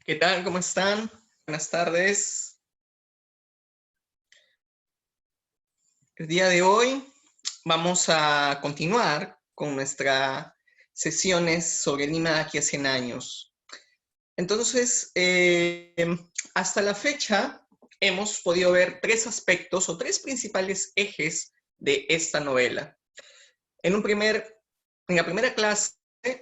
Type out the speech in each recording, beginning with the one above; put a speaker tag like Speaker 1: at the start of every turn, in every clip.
Speaker 1: ¿Qué tal? ¿Cómo están? Buenas tardes. El día de hoy vamos a continuar con nuestras sesiones sobre Lima de aquí a 100 años. Entonces, hasta la fecha hemos podido ver tres aspectos o tres principales ejes de esta novela. En la primera clase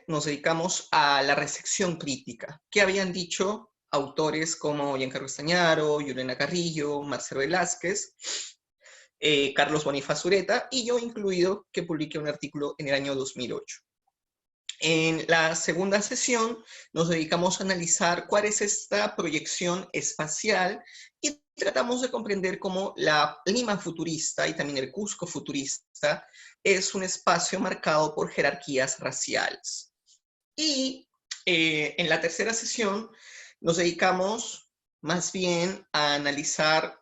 Speaker 1: nos dedicamos a la recepción crítica. ¿Qué habían dicho autores como Giancarlo Stagnaro, Yurena Carrillo, Marcelo Velázquez, Carlos Bonifaz Ureta y yo incluido, que publiqué un artículo en el año 2008? En la segunda sesión nos dedicamos a analizar cuál es esta proyección espacial y tratamos de comprender cómo la Lima futurista y también el Cusco futurista es un espacio marcado por jerarquías raciales. Y en la tercera sesión nos dedicamos más bien a analizar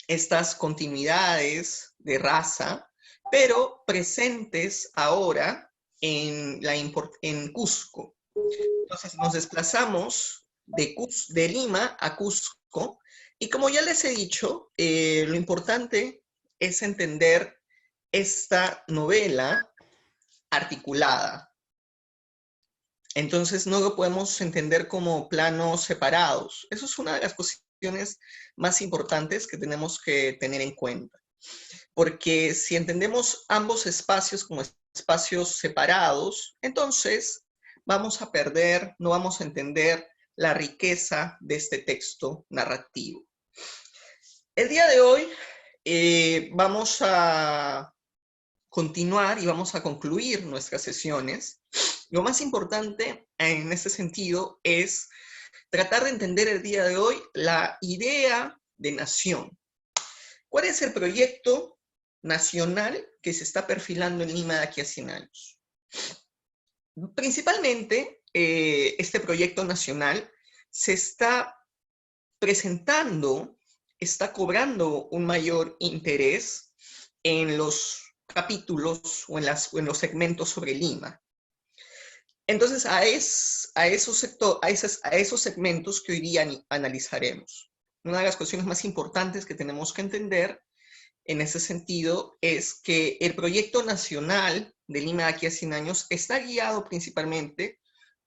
Speaker 1: estas continuidades de raza, pero presentes ahora en Cusco. Entonces nos desplazamos de Lima a Cusco y como ya les he dicho, lo importante es entender esta novela articulada. Entonces no lo podemos entender como planos separados. Eso es una de las cuestiones más importantes que tenemos que tener en cuenta. Porque si entendemos ambos espacios como espacios separados, entonces vamos a perder, no vamos a entender la riqueza de este texto narrativo. El día de hoy vamos a continuar y vamos a concluir nuestras sesiones. Lo más importante en este sentido es tratar de entender el día de hoy la idea de nación. ¿Cuál es el proyecto nacional que se está perfilando en Lima de aquí a 100 años? Principalmente, este proyecto nacional se está presentando, está cobrando un mayor interés en los capítulos o en los segmentos sobre Lima. Entonces, a esos segmentos que hoy día analizaremos. Una de las cuestiones más importantes que tenemos que entender en ese sentido es que el proyecto nacional de Lima de aquí a 100 años está guiado principalmente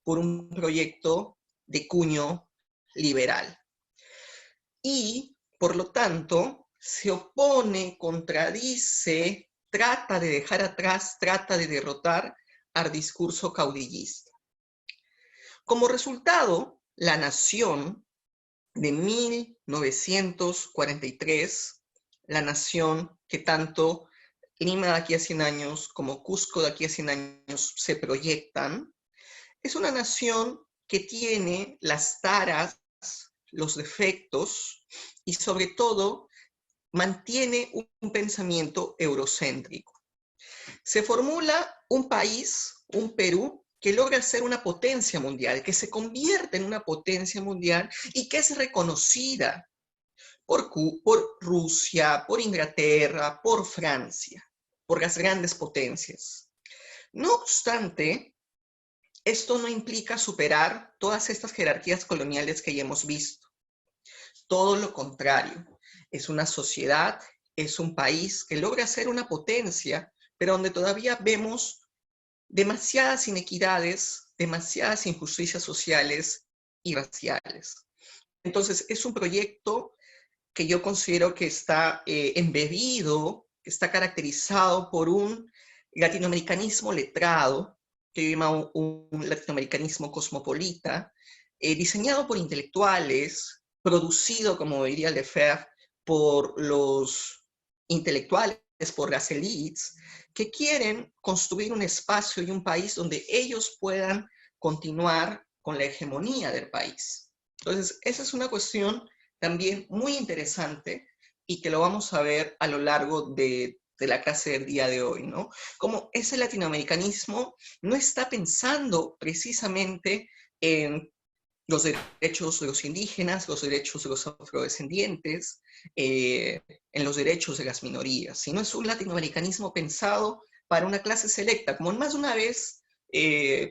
Speaker 1: por un proyecto de cuño liberal. Y, por lo tanto, se opone, contradice, trata de dejar atrás, trata de derrotar al discurso caudillista. Como resultado, la nación de 1943, la nación que tanto Lima de aquí a 100 años como Cusco de aquí a 100 años se proyectan, es una nación que tiene las taras, los defectos y sobre todo mantiene un pensamiento eurocéntrico. Se formula un país, un Perú, que logra ser una potencia mundial, que se convierte en una potencia mundial y que es reconocida por Rusia, por Inglaterra, por Francia, por las grandes potencias. No obstante, esto no implica superar todas estas jerarquías coloniales que ya hemos visto. Todo lo contrario, es una sociedad, es un país que logra ser una potencia, pero donde todavía vemos demasiadas inequidades, demasiadas injusticias sociales y raciales. Entonces, es un proyecto que yo considero que está embebido, que está caracterizado por un latinoamericanismo letrado, que yo llamo un latinoamericanismo cosmopolita, diseñado por intelectuales, producido, como diría Lefebvre, por los intelectuales, por las élites, que quieren construir un espacio y un país donde ellos puedan continuar con la hegemonía del país. Entonces, esa es una cuestión también muy interesante y que lo vamos a ver a lo largo de la clase del día de hoy, ¿no? Como ese latinoamericanismo no está pensando precisamente en los derechos de los indígenas, los derechos de los afrodescendientes, en los derechos de las minorías, sino es un latinoamericanismo pensado para una clase selecta, como más de una vez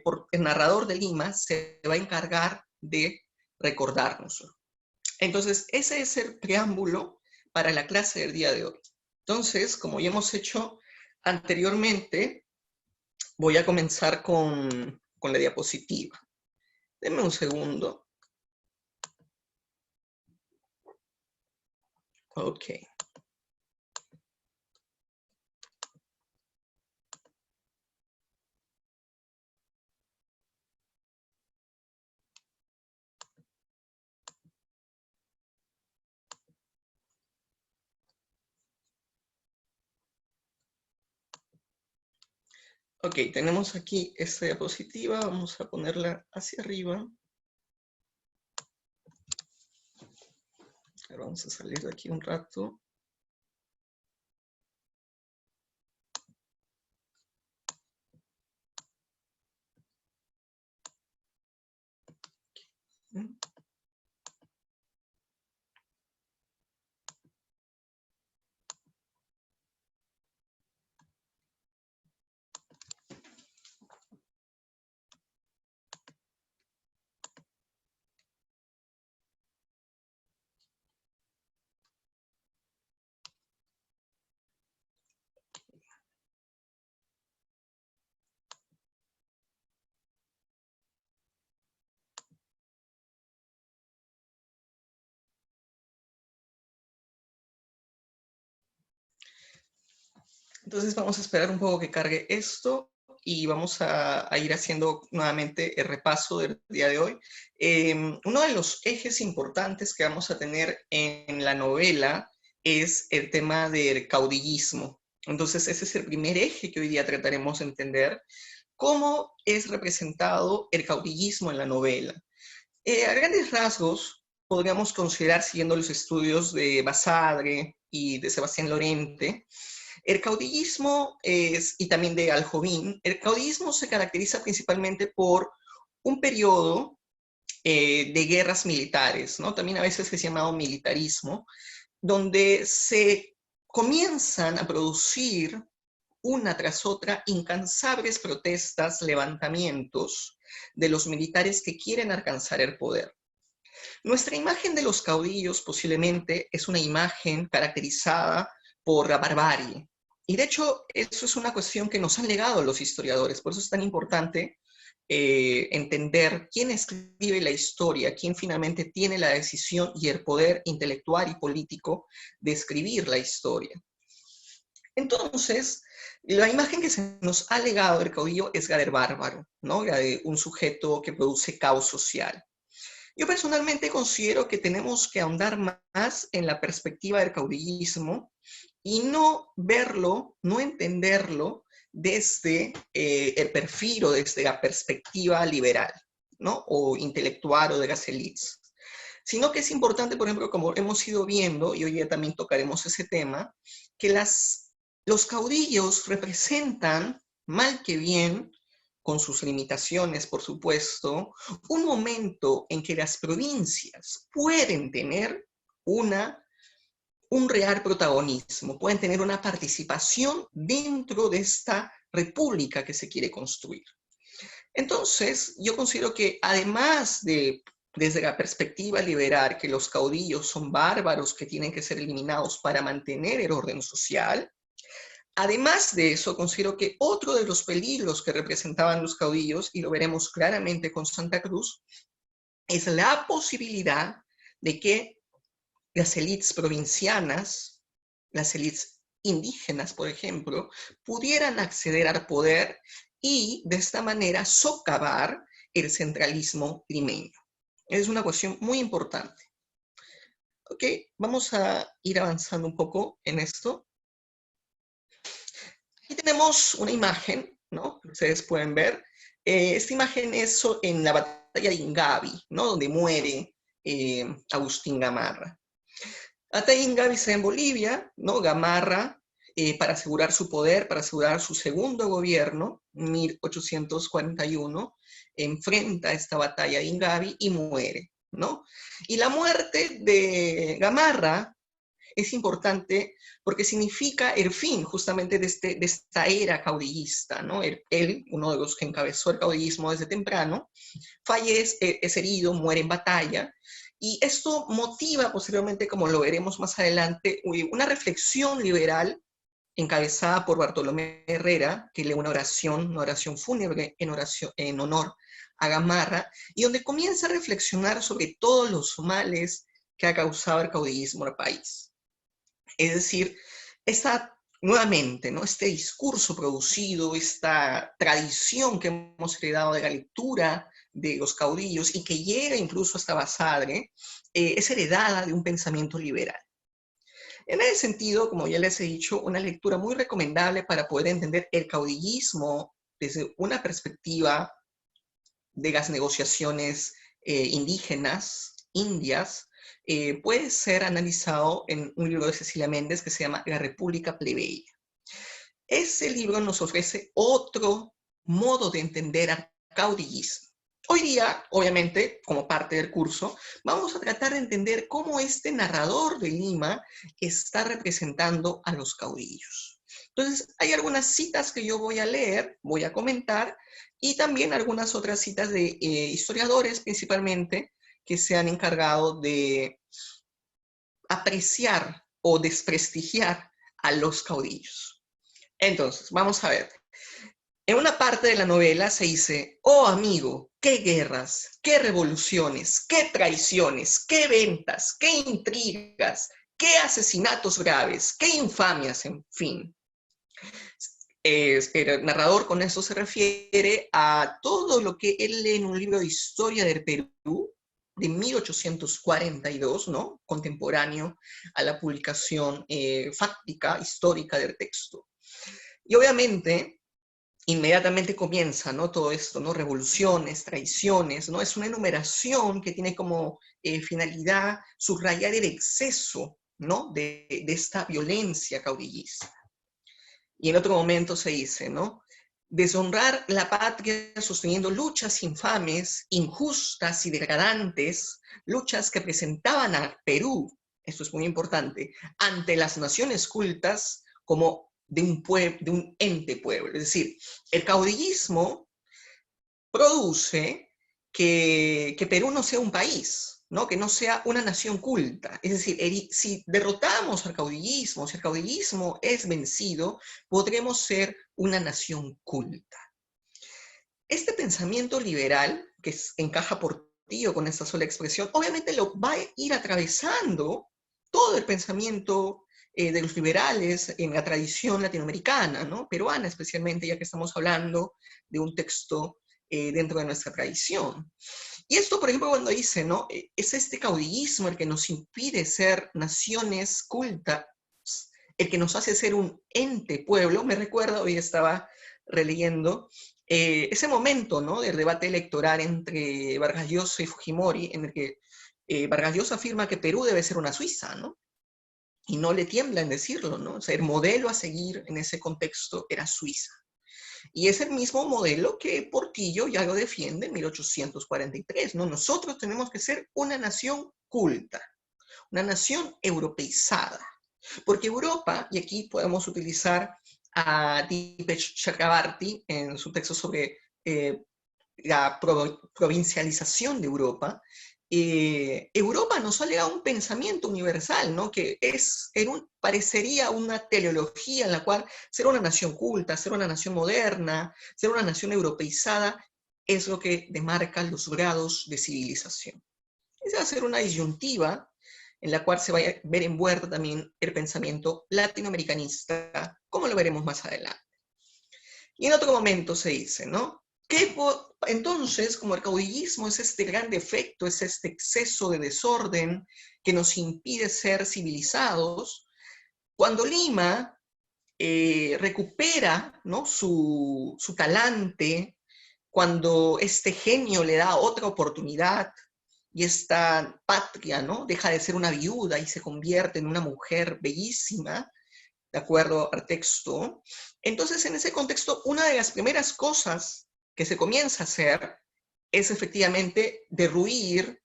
Speaker 1: por el narrador de Lima se va a encargar de recordárnoslo. Entonces, ese es el preámbulo para la clase del día de hoy. Entonces, como ya hemos hecho anteriormente, voy a comenzar con la diapositiva. Denme un segundo. Ok. Ok, tenemos aquí esta diapositiva, vamos a ponerla hacia arriba. Ahora vamos a salir de aquí un rato. Entonces vamos a esperar un poco que cargue esto y vamos a ir haciendo nuevamente el repaso del día de hoy. Uno de los ejes importantes que vamos a tener en la novela es el tema del caudillismo. Entonces ese es el primer eje que hoy día trataremos de entender. ¿Cómo es representado el caudillismo en la novela? A grandes rasgos, podríamos considerar, siguiendo los estudios de Basadre y de Sebastián Lorente, el caudillismo y también de Aljovín, el caudillismo se caracteriza principalmente por un periodo de guerras militares, ¿no? También a veces es llamado militarismo, donde se comienzan a producir una tras otra incansables protestas, levantamientos de los militares que quieren alcanzar el poder. Nuestra imagen de los caudillos posiblemente es una imagen caracterizada por la barbarie. Y de hecho, eso es una cuestión que nos han legado los historiadores. Por eso es tan importante entender quién escribe la historia, quién finalmente tiene la decisión y el poder intelectual y político de escribir la historia. Entonces, la imagen que se nos ha legado del caudillo es la del bárbaro, ¿no? La de un sujeto que produce caos social. Yo personalmente considero que tenemos que ahondar más en la perspectiva del caudillismo y no verlo, no entenderlo desde el perfil o desde la perspectiva liberal, ¿no? O intelectual o de las élites. Sino que es importante, por ejemplo, como hemos ido viendo, y hoy día también tocaremos ese tema, que los caudillos representan, mal que bien, con sus limitaciones, por supuesto, un momento en que las provincias pueden tener un real protagonismo, pueden tener una participación dentro de esta república que se quiere construir. Entonces, yo considero que además de, desde la perspectiva liberal, que los caudillos son bárbaros que tienen que ser eliminados para mantener el orden social, además de eso, considero que otro de los peligros que representaban los caudillos, y lo veremos claramente con Santa Cruz, es la posibilidad de que las élites provincianas, las élites indígenas, por ejemplo, pudieran acceder al poder y de esta manera socavar el centralismo limeño. Es una cuestión muy importante. Ok, vamos a ir avanzando un poco en esto. Aquí tenemos una imagen, ¿no? Ustedes pueden ver. Esta imagen es en la batalla de Ingavi, ¿no? Donde muere Agustín Gamarra. La batalla de Ingavi está en Bolivia, ¿no? Gamarra, para asegurar su poder, para asegurar su segundo gobierno, 1841, enfrenta esta batalla de Ingavi y muere, ¿no? Y la muerte de Gamarra es importante porque significa el fin justamente de esta era caudillista, ¿no? Él, uno de los que encabezó el caudillismo desde temprano, fallece, es herido, muere en batalla, y esto motiva posteriormente, como lo veremos más adelante, una reflexión liberal encabezada por Bartolomé Herrera, que lee una oración fúnebre en honor a Gamarra, y donde comienza a reflexionar sobre todos los males que ha causado el caudillismo al país. Es decir, nuevamente, ¿no? Este discurso producido, esta tradición que hemos heredado de la lectura de los caudillos y que llega incluso hasta Basadre, es heredada de un pensamiento liberal. En ese sentido, como ya les he dicho, una lectura muy recomendable para poder entender el caudillismo desde una perspectiva de las negociaciones indígenas, indias, puede ser analizado en un libro de Cecilia Méndez que se llama La República Plebeya. Ese libro nos ofrece otro modo de entender al caudillismo. Hoy día, obviamente, como parte del curso, vamos a tratar de entender cómo este narrador de Lima está representando a los caudillos. Entonces, hay algunas citas que yo voy a leer, voy a comentar, y también algunas otras citas de historiadores, principalmente, que se han encargado de apreciar o desprestigiar a los caudillos. Entonces, vamos a ver. En una parte de la novela se dice, oh amigo, qué guerras, qué revoluciones, qué traiciones, qué ventas, qué intrigas, qué asesinatos graves, qué infamias, en fin. El narrador con eso se refiere a todo lo que él lee en un libro de historia del Perú de 1842, ¿no? Contemporáneo a la publicación fáctica, histórica del texto. Y obviamente, inmediatamente comienza, ¿no? Todo esto, ¿no? Revoluciones, traiciones, ¿no? Es una enumeración que tiene como finalidad subrayar el exceso, ¿no? De esta violencia caudillista. Y en otro momento se dice, ¿no? Deshonrar la patria sosteniendo luchas infames, injustas y degradantes, luchas que presentaban a Perú, esto es muy importante, ante las naciones cultas como de un ente pueblo. Es decir, el caudillismo produce que Perú no sea un país, ¿no? Que no sea una nación culta. Es decir, si derrotamos al caudillismo, si el caudillismo es vencido, podremos ser una nación culta. Este pensamiento liberal, que encaja por tío con esta sola expresión, obviamente lo va a ir atravesando todo el pensamiento de los liberales en la tradición latinoamericana, ¿no? Peruana especialmente, ya que estamos hablando de un texto dentro de nuestra tradición. Y esto, por ejemplo, cuando dice, ¿no? Es este caudillismo el que nos impide ser naciones cultas, el que nos hace ser un ente pueblo. Me recuerda, hoy estaba releyendo, ese momento, ¿no? Del debate electoral entre Vargas Llosa y Fujimori, en el que Vargas Llosa afirma que Perú debe ser una Suiza, ¿no? Y no le tiembla en decirlo, ¿no? O sea, el modelo a seguir en ese contexto era Suiza. Y es el mismo modelo que Portillo ya lo defiende en 1843, ¿no? Nosotros tenemos que ser una nación culta, una nación europeizada. Porque Europa, y aquí podemos utilizar a Dipesh Chakrabarty en su texto sobre la provincialización de Europa, Europa nos ha legado un pensamiento universal, ¿no? Que parecería una teleología en la cual ser una nación culta, ser una nación moderna, ser una nación europeizada, es lo que demarca los grados de civilización. Esa va a ser una disyuntiva en la cual se va a ver envuelto también el pensamiento latinoamericanista, como lo veremos más adelante. Y en otro momento se dice, ¿no? Entonces, como el caudillismo es este gran defecto, es este exceso de desorden que nos impide ser civilizados, cuando Lima recupera, ¿no? su talante, cuando este genio le da otra oportunidad y esta patria, ¿no? Deja de ser una viuda y se convierte en una mujer bellísima, de acuerdo al texto. Entonces, en ese contexto, una de las primeras cosas que se comienza a hacer es efectivamente derruir,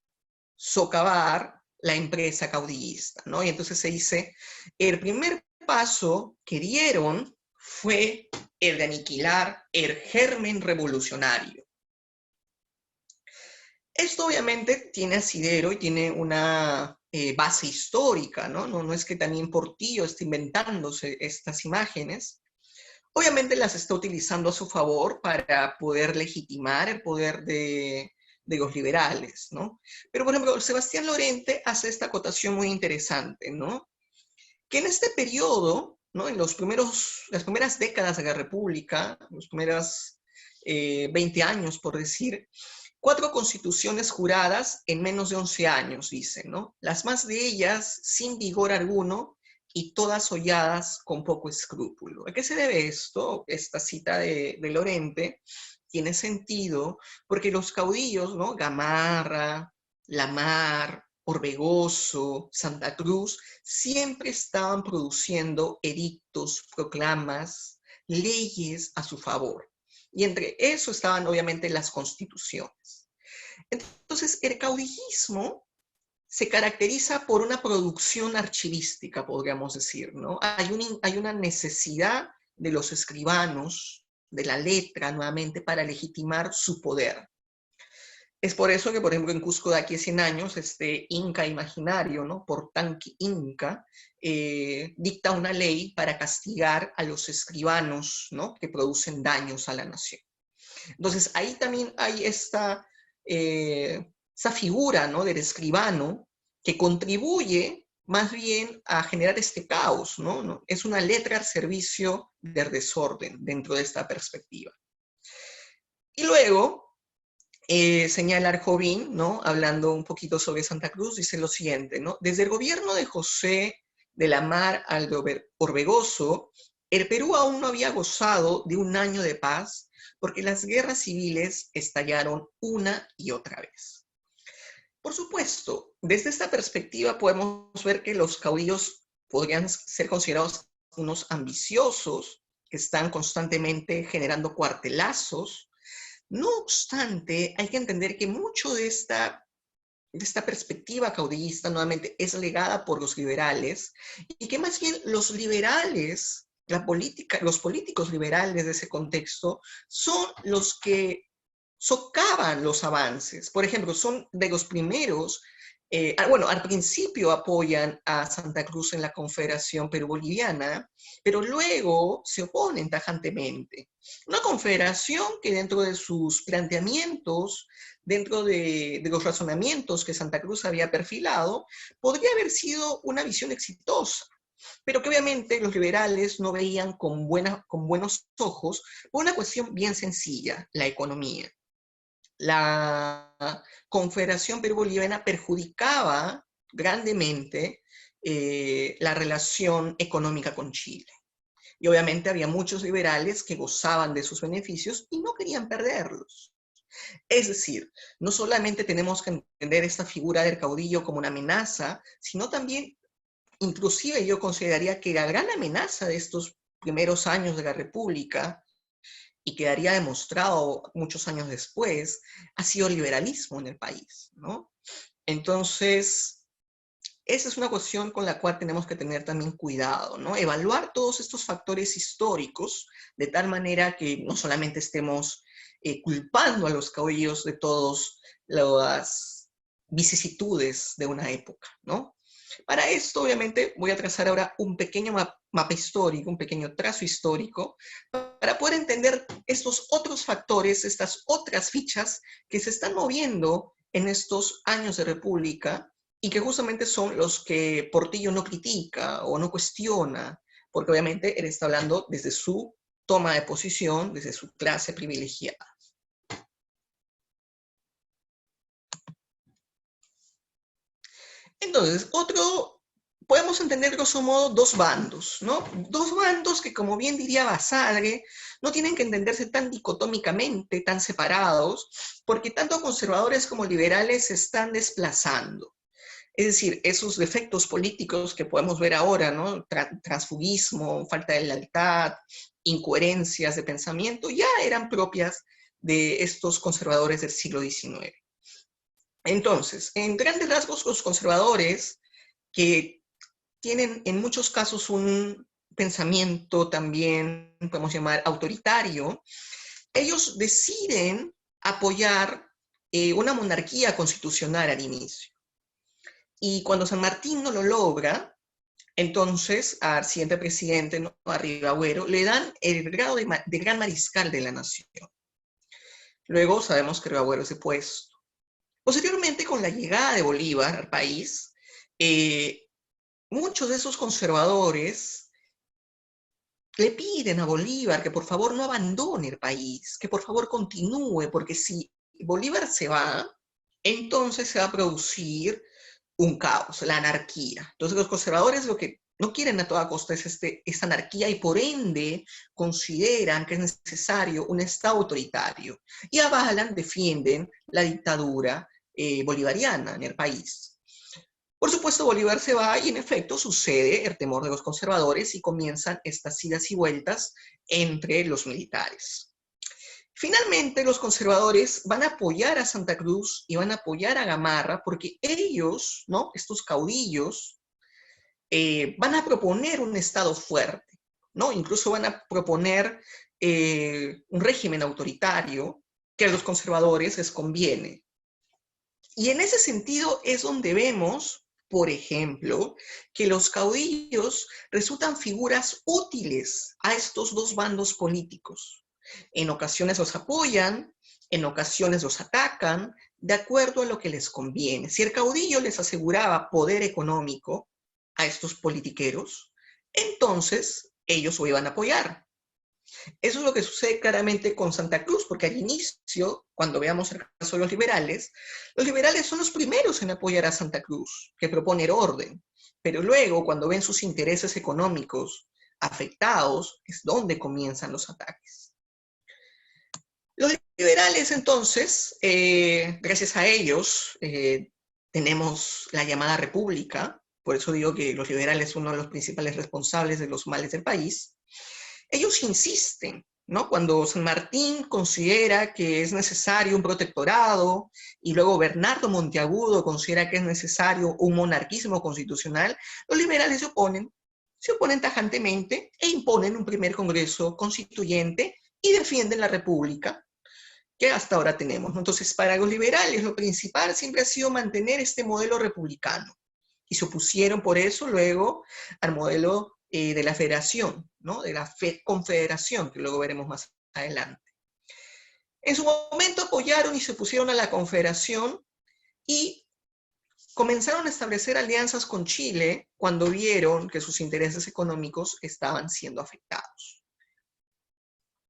Speaker 1: socavar la empresa caudillista, ¿no? Y entonces se dice, el primer paso que dieron fue el de aniquilar el germen revolucionario. Esto obviamente tiene asidero y tiene una base histórica, ¿no? No es que también Portillo esté inventándose estas imágenes. Obviamente las está utilizando a su favor para poder legitimar el poder de los liberales, ¿no? Pero, por ejemplo, Sebastián Lorente hace esta acotación muy interesante, ¿no? Que en este periodo, ¿no? En las primeras décadas de la República, los primeros 20 años, por decir, 4 constituciones juradas en menos de 11 años, dicen, ¿no? Las más de ellas sin vigor alguno y todas holladas con poco escrúpulo. ¿A qué se debe esto? Esta cita de Lorente tiene sentido porque los caudillos, ¿no? Gamarra, Lamar, Orbegoso, Santa Cruz, siempre estaban produciendo edictos, proclamas, leyes a su favor. Y entre eso estaban obviamente las constituciones. Entonces, el caudillismo se caracteriza por una producción archivística, podríamos decir, ¿no? Hay una necesidad de los escribanos, de la letra, nuevamente, para legitimar su poder. Es por eso que, por ejemplo, en Cusco de aquí a 100 años, este Inca imaginario, ¿no? Portanqui Inca, dicta una ley para castigar a los escribanos, ¿no? Que producen daños a la nación. Entonces, ahí también hay esta figura, ¿no? Del escribano que contribuye más bien a generar este caos, ¿no? Es una letra al servicio del desorden dentro de esta perspectiva. Y luego, señala Arjovín, ¿no? Hablando un poquito sobre Santa Cruz, dice lo siguiente, ¿no? Desde el gobierno de José de la Mar al de Orbegoso, el Perú aún no había gozado de un año de paz porque las guerras civiles estallaron una y otra vez. Por supuesto, desde esta perspectiva podemos ver que los caudillos podrían ser considerados unos ambiciosos que están constantemente generando cuartelazos. No obstante, hay que entender que mucho de esta perspectiva caudillista nuevamente es legada por los liberales y que más bien los liberales, los políticos liberales de ese contexto son los que socavan los avances. Por ejemplo, son de los primeros, bueno, al principio apoyan a Santa Cruz en la Confederación Perú-Boliviana, pero luego se oponen tajantemente. Una confederación que dentro de sus planteamientos, dentro de los razonamientos que Santa Cruz había perfilado, podría haber sido una visión exitosa, pero que obviamente los liberales no veían con buenos ojos por una cuestión bien sencilla, la economía. La Confederación Perú-Boliviana perjudicaba grandemente la relación económica con Chile. Y obviamente había muchos liberales que gozaban de sus beneficios y no querían perderlos. Es decir, no solamente tenemos que entender esta figura del caudillo como una amenaza, sino también, inclusive yo consideraría que la gran amenaza de estos primeros años de la República, y quedaría demostrado muchos años después, ha sido el liberalismo en el país, ¿no? Entonces, esa es una cuestión con la cual tenemos que tener también cuidado, ¿no? Evaluar todos estos factores históricos de tal manera que no solamente estemos culpando a los caudillos de todas las vicisitudes de una época, ¿no? Para esto, obviamente, voy a trazar ahora un pequeño mapa histórico, un pequeño trazo histórico, para poder entender estos otros factores, estas otras fichas que se están moviendo en estos años de República y que justamente son los que Portillo no critica o no cuestiona, porque obviamente él está hablando desde su toma de posición, desde su clase privilegiada. Entonces, podemos entender grosso modo dos bandos, ¿no? Dos bandos que, como bien diría Basadre, no tienen que entenderse tan dicotómicamente, tan separados, porque tanto conservadores como liberales se están desplazando. Es decir, esos defectos políticos que podemos ver ahora, ¿no? Transfugismo, falta de lealtad, incoherencias de pensamiento, ya eran propias de estos conservadores del siglo XIX. Entonces, en grandes rasgos, los conservadores, que tienen en muchos casos un pensamiento también, podemos llamar, autoritario, ellos deciden apoyar una monarquía constitucional al inicio. Y cuando San Martín no lo logra, entonces al siguiente presidente, ¿no?, a Ribagüero, le dan el grado de gran mariscal de la nación. Luego sabemos que Ribagüero es depuesto. Posteriormente, con la llegada de Bolívar al país, muchos de esos conservadores le piden a Bolívar que por favor no abandone el país, que por favor continúe, porque si Bolívar se va, entonces se va a producir un caos, la anarquía. Entonces los conservadores lo que no quieren a toda costa es esta anarquía y por ende consideran que es necesario un Estado autoritario y avalan, defienden la dictadura bolivariana en el país. Por supuesto, Bolívar se va y en efecto sucede el temor de los conservadores y comienzan estas idas y vueltas entre los militares. Finalmente, los conservadores van a apoyar a Santa Cruz y van a apoyar a Gamarra porque ellos, ¿no?, estos caudillos, van a proponer un Estado fuerte, ¿no? Incluso van a proponer un régimen autoritario que a los conservadores les conviene. Y en ese sentido es donde vemos, por ejemplo, que los caudillos resultan figuras útiles a estos dos bandos políticos. En ocasiones los apoyan, en ocasiones los atacan, de acuerdo a lo que les conviene. Si el caudillo les aseguraba poder económico a estos politiqueros, entonces ellos lo iban a apoyar. Eso es lo que sucede claramente con Santa Cruz, porque al inicio, cuando veamos el caso de los liberales son los primeros en apoyar a Santa Cruz, que propone el orden. Pero luego, cuando ven sus intereses económicos afectados, es donde comienzan los ataques. Los liberales, entonces, gracias a ellos, tenemos la llamada República, por eso digo que los liberales son uno de los principales responsables de los males del país. Ellos insisten, ¿no? Cuando San Martín considera que es necesario un protectorado y luego Bernardo Monteagudo considera que es necesario un monarquismo constitucional, los liberales se oponen tajantemente e imponen un primer congreso constituyente y defienden la república que hasta ahora tenemos. Entonces, para los liberales lo principal siempre ha sido mantener este modelo republicano y se opusieron por eso luego al modelo de la federación, ¿no?, de la confederación, que luego veremos más adelante. En su momento apoyaron y se opusieron a la confederación y comenzaron a establecer alianzas con Chile cuando vieron que sus intereses económicos estaban siendo afectados.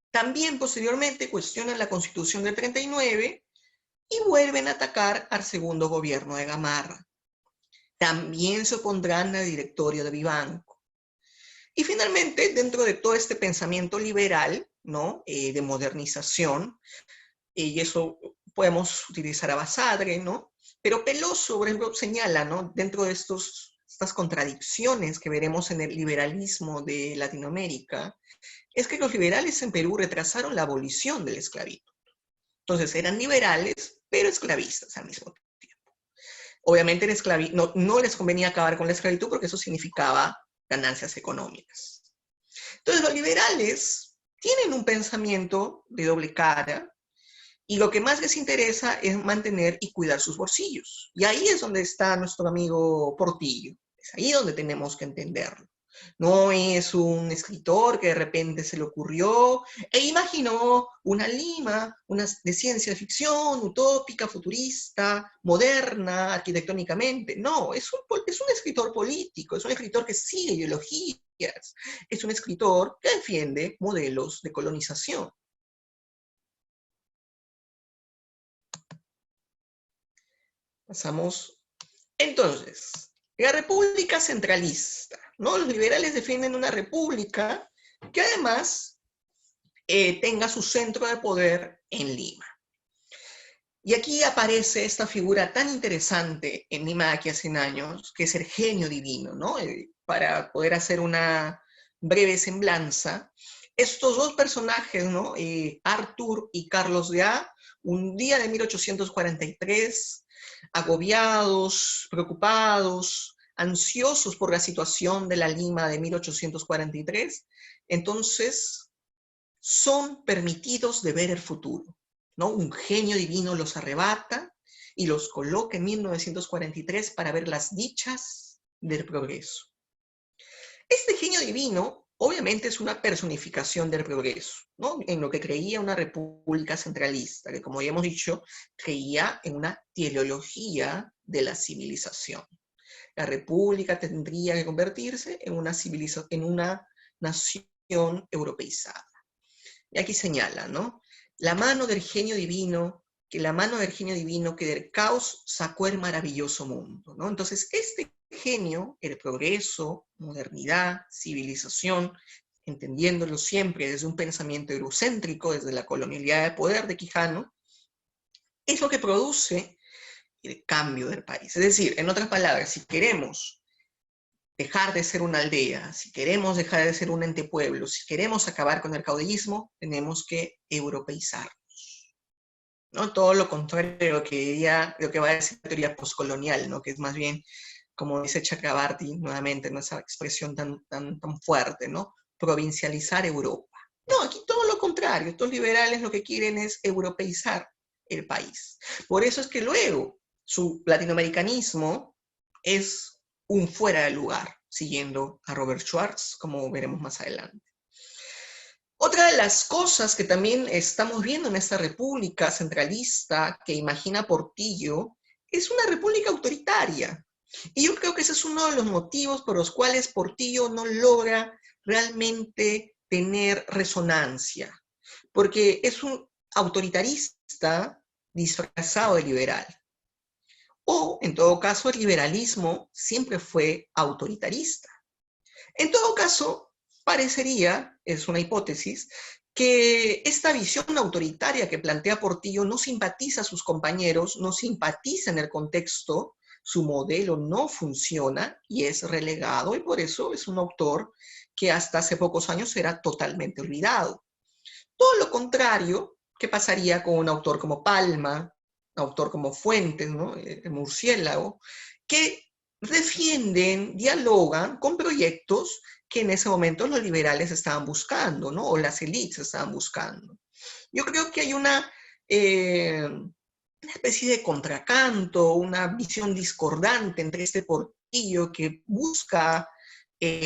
Speaker 1: También posteriormente cuestionan la Constitución del 39 y vuelven a atacar al segundo gobierno de Gamarra. También se opondrán al directorio de Vivanco. Y finalmente, dentro de todo este pensamiento liberal, ¿no?, de modernización, y eso podemos utilizar a Basadre, ¿no?, pero Peloso, por ejemplo, señala, ¿no?, dentro de estas contradicciones que veremos en el liberalismo de Latinoamérica, es que los liberales en Perú retrasaron la abolición de la esclavitud. Entonces eran liberales, pero esclavistas al mismo tiempo. Obviamente no les convenía acabar con la esclavitud porque eso significaba ganancias económicas. Entonces los liberales tienen un pensamiento de doble cara y lo que más les interesa es mantener y cuidar sus bolsillos. Y ahí es donde está nuestro amigo Portillo. Es ahí donde tenemos que entenderlo. No es un escritor que de repente se le ocurrió e imaginó una Lima, de ciencia ficción, utópica, futurista, moderna, arquitectónicamente. No, es un escritor político, es un escritor que sigue ideologías, es un escritor que defiende modelos de colonización. Pasamos. Entonces, la república centralista, ¿no? Los liberales defienden una república que además tenga su centro de poder en Lima. Y aquí aparece esta figura tan interesante en Lima de aquí a 100 años, que es el genio divino, ¿no? Para poder hacer una breve semblanza, estos dos personajes, ¿no?, Arthur y Carlos de A, un día de 1843, agobiados, preocupados, ansiosos por la situación de la Lima de 1843, entonces son permitidos de ver el futuro, ¿no? Un genio divino los arrebata y los coloca en 1943 para ver las dichas del progreso. Este genio divino, obviamente, es una personificación del progreso, ¿no? En lo que creía una república centralista, que como ya hemos dicho, creía en una teleología de la civilización. La república tendría que convertirse en una nación europeizada. Y aquí señala, ¿no? La mano del genio divino, que del caos sacó el maravilloso mundo, ¿no? Entonces, este genio, el progreso, modernidad, civilización, entendiéndolo siempre desde un pensamiento eurocéntrico, desde la colonialidad de poder de Quijano, es lo que produce el cambio del país. Es decir, en otras palabras, si queremos dejar de ser una aldea, si queremos dejar de ser un ente pueblo, si queremos acabar con el caudillismo, tenemos que europeizarnos, ¿no? Todo lo contrario de lo que va a decir la teoría postcolonial, ¿no? Que es más bien, como dice Chakrabarty, nuevamente, ¿no? Esa expresión tan fuerte, ¿no? Provincializar Europa. No, aquí todo lo contrario, estos liberales lo que quieren es europeizar el país. Por eso es que luego su latinoamericanismo es un fuera de lugar, siguiendo a Robert Schwartz, como veremos más adelante. Otra de las cosas que también estamos viendo en esta república centralista que imagina Portillo es una república autoritaria. Y yo creo que ese es uno de los motivos por los cuales Portillo no logra realmente tener resonancia, porque es un autoritarista disfrazado de liberal. O, en todo caso, el liberalismo siempre fue autoritarista. En todo caso, parecería, es una hipótesis, que esta visión autoritaria que plantea Portillo no simpatiza a sus compañeros, no simpatiza en el contexto, su modelo no funciona y es relegado, y por eso es un autor que hasta hace pocos años era totalmente olvidado. Todo lo contrario, ¿qué pasaría con un autor como Palma, un autor como Fuentes, ¿no? El Murciélago, que defienden, dialogan con proyectos que en ese momento los liberales estaban buscando, ¿no? O las élites estaban buscando. Yo creo que hay una especie de contracanto, una visión discordante entre este Portillo que busca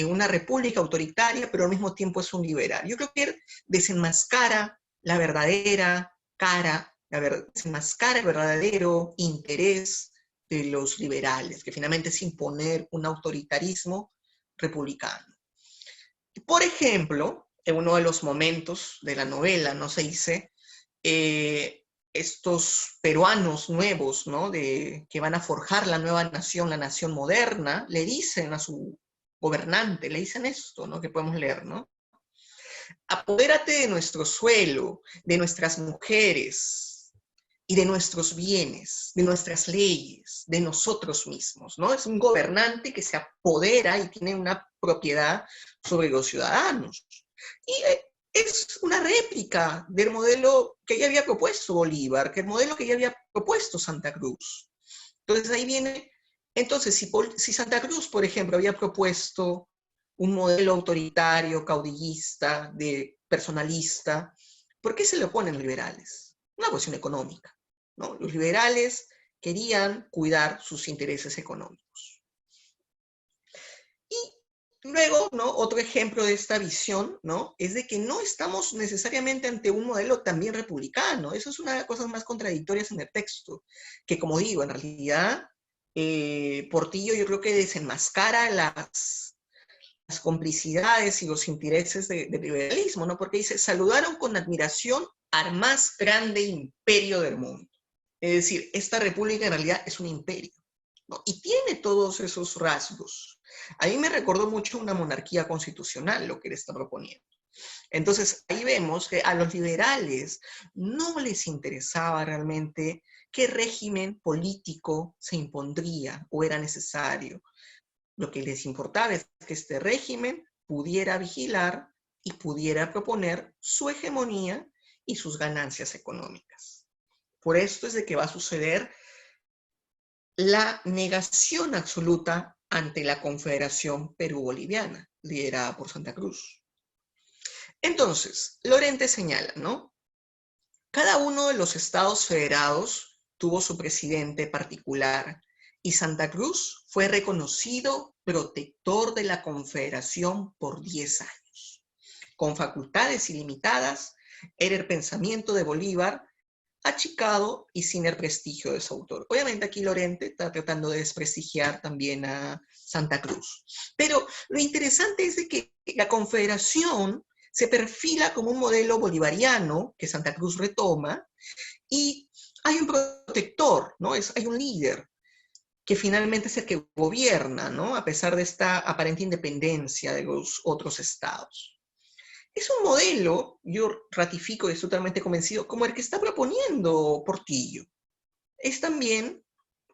Speaker 1: una república autoritaria, pero al mismo tiempo es un liberal. Yo creo que él desenmascara la verdadera cara, desenmascara el verdadero interés de los liberales, que finalmente es imponer un autoritarismo republicano. Por ejemplo, en uno de los momentos de la novela, ¿no? Se dice, estos peruanos nuevos, ¿no? Que van a forjar la nueva nación, la nación moderna, le dicen a su gobernante, le dicen esto, ¿no? Que podemos leer, ¿no? Apodérate de nuestro suelo, de nuestras mujeres y de nuestros bienes, de nuestras leyes, de nosotros mismos, ¿no? Es un gobernante que se apodera y tiene una propiedad sobre los ciudadanos. Y es una réplica del modelo que ya había propuesto Bolívar, que el modelo que ya había propuesto Santa Cruz. Entonces ahí viene, entonces si Santa Cruz, por ejemplo, había propuesto un modelo autoritario, caudillista, personalista, ¿por qué se le oponen los liberales? Una cuestión económica, ¿no? Los liberales querían cuidar sus intereses económicos. Y luego, ¿no? Otro ejemplo de esta visión, ¿no? Es de que no estamos necesariamente ante un modelo también republicano. Eso es una de las cosas más contradictorias en el texto, que como digo, en realidad, Portillo yo creo que desenmascara las complicidades y los intereses del liberalismo, ¿no? Porque dice, saludaron con admiración al más grande imperio del mundo. Es decir, esta república en realidad es un imperio, ¿no? Y tiene todos esos rasgos. A mí me recordó mucho una monarquía constitucional, lo que él está proponiendo. Entonces, ahí vemos que a los liberales no les interesaba realmente qué régimen político se impondría o era necesario. Lo que les importaba es que este régimen pudiera vigilar y pudiera proponer su hegemonía y sus ganancias económicas. Por esto es de que va a suceder la negación absoluta ante la Confederación Perú-Boliviana, liderada por Santa Cruz. Entonces, Lorente señala, ¿no? Cada uno de los estados federados tuvo su presidente particular y Santa Cruz fue reconocido protector de la Confederación por 10 años. Con facultades ilimitadas, era el pensamiento de Bolívar achicado y sin el prestigio de su autor. Obviamente aquí Lorente está tratando de desprestigiar también a Santa Cruz. Pero lo interesante es de que la Confederación se perfila como un modelo bolivariano que Santa Cruz retoma y hay un protector, ¿no? Hay un líder que finalmente es el que gobierna, ¿no? A pesar de esta aparente independencia de los otros estados. Es un modelo, yo ratifico y estoy totalmente convencido, como el que está proponiendo Portillo. Es también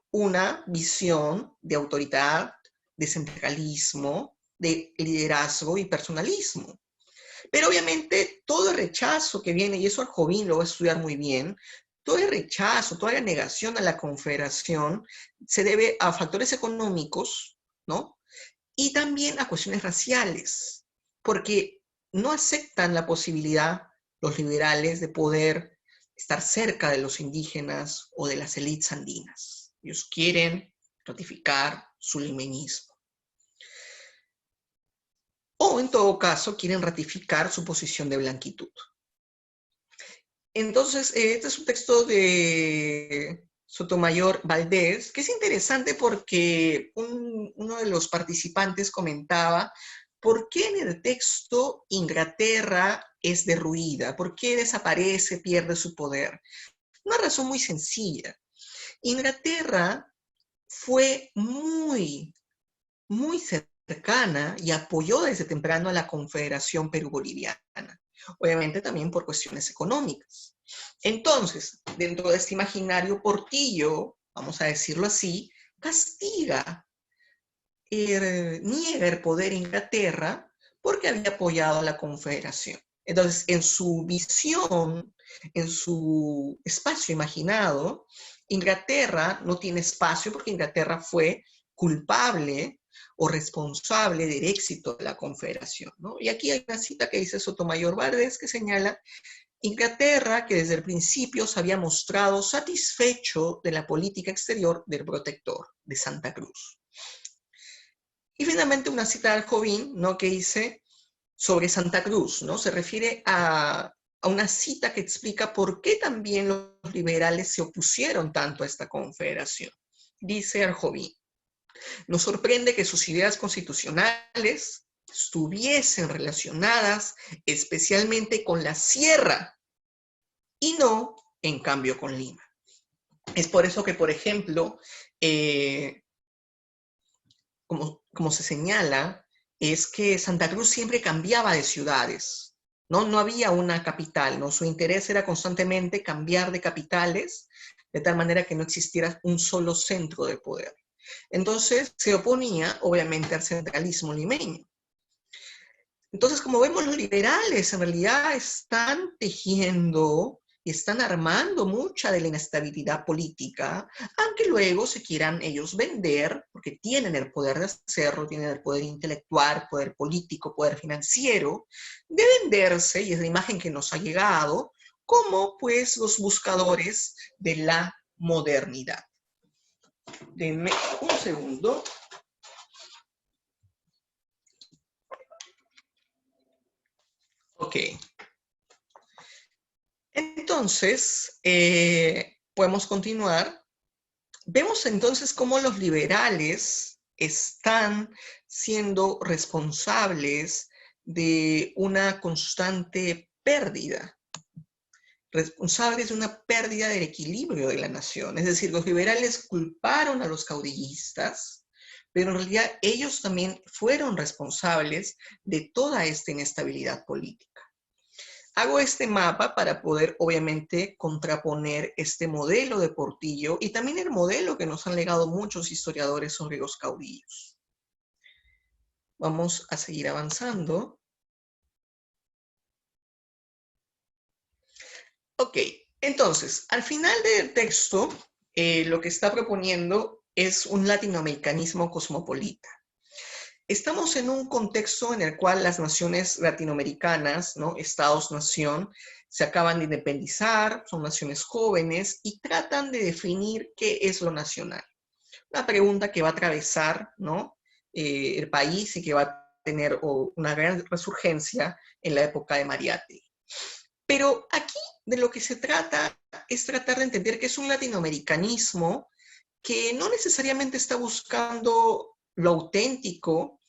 Speaker 1: una visión de autoridad, de centralismo, de liderazgo y personalismo. Pero obviamente todo el rechazo que viene, y eso al Jovín lo va a estudiar muy bien, todo el rechazo, toda la negación a la confederación se debe a factores económicos, ¿no? Y también a cuestiones raciales, porque no aceptan la posibilidad los liberales de poder estar cerca de los indígenas o de las élites andinas. Ellos quieren ratificar su limeñismo. O en todo caso quieren ratificar su posición de blanquitud. Entonces, este es un texto de Sotomayor Valdés, que es interesante porque uno de los participantes comentaba por qué en el texto Inglaterra es derruida, por qué desaparece, pierde su poder. Una razón muy sencilla. Inglaterra fue muy cercana y apoyó desde temprano a la Confederación Perú-Boliviana, obviamente también por cuestiones económicas. Entonces, dentro de este imaginario, Portillo, vamos a decirlo así, castiga, niega el poder a Inglaterra porque había apoyado a la Confederación. Entonces, en su visión, en su espacio imaginado, Inglaterra no tiene espacio porque Inglaterra fue culpable o responsable del éxito de la Confederación, ¿no? Y aquí hay una cita que dice Sotomayor Valdés que señala Inglaterra, que desde el principio se había mostrado satisfecho de la política exterior del protector de Santa Cruz. Y finalmente una cita de Jovín, ¿no? Que dice sobre Santa Cruz, ¿no? Se refiere a una cita que explica por qué también los liberales se opusieron tanto a esta confederación. Dice Arjovín, nos sorprende que sus ideas constitucionales estuviesen relacionadas especialmente con la sierra y no, en cambio, con Lima. Es por eso que, por ejemplo, como se señala, es que Santa Cruz siempre cambiaba de ciudades, ¿no? No había una capital, ¿no? Su interés era constantemente cambiar de capitales, de tal manera que no existiera un solo centro de poder. Entonces, se oponía, obviamente, al centralismo limeño. Entonces, como vemos, los liberales en realidad están tejiendo y están armando mucha de la inestabilidad política, aunque luego se quieran ellos vender, porque tienen el poder de hacerlo, tienen el poder intelectual, poder político, poder financiero, de venderse, y es la imagen que nos ha llegado, como pues los buscadores de la modernidad. Denme un segundo. Ok. Entonces, podemos continuar. Vemos entonces cómo los liberales están siendo responsables de una constante pérdida, responsables de una pérdida del equilibrio de la nación. Es decir, los liberales culparon a los caudillistas, pero en realidad ellos también fueron responsables de toda esta inestabilidad política. Hago este mapa para poder, obviamente, contraponer este modelo de Portillo y también el modelo que nos han legado muchos historiadores sobre los caudillos. Vamos a seguir avanzando. Ok, entonces, al final del texto, lo que está proponiendo es un latinoamericanismo cosmopolita. Estamos en un contexto en el cual las naciones latinoamericanas, ¿no? Estados-nación, se acaban de independizar, son naciones jóvenes y tratan de definir qué es lo nacional. Una pregunta que va a atravesar, ¿no? El país y que va a tener una gran resurgencia en la época de Mariátegui. Pero aquí de lo que se trata es tratar de entender que es un latinoamericanismo que no necesariamente está buscando lo auténtico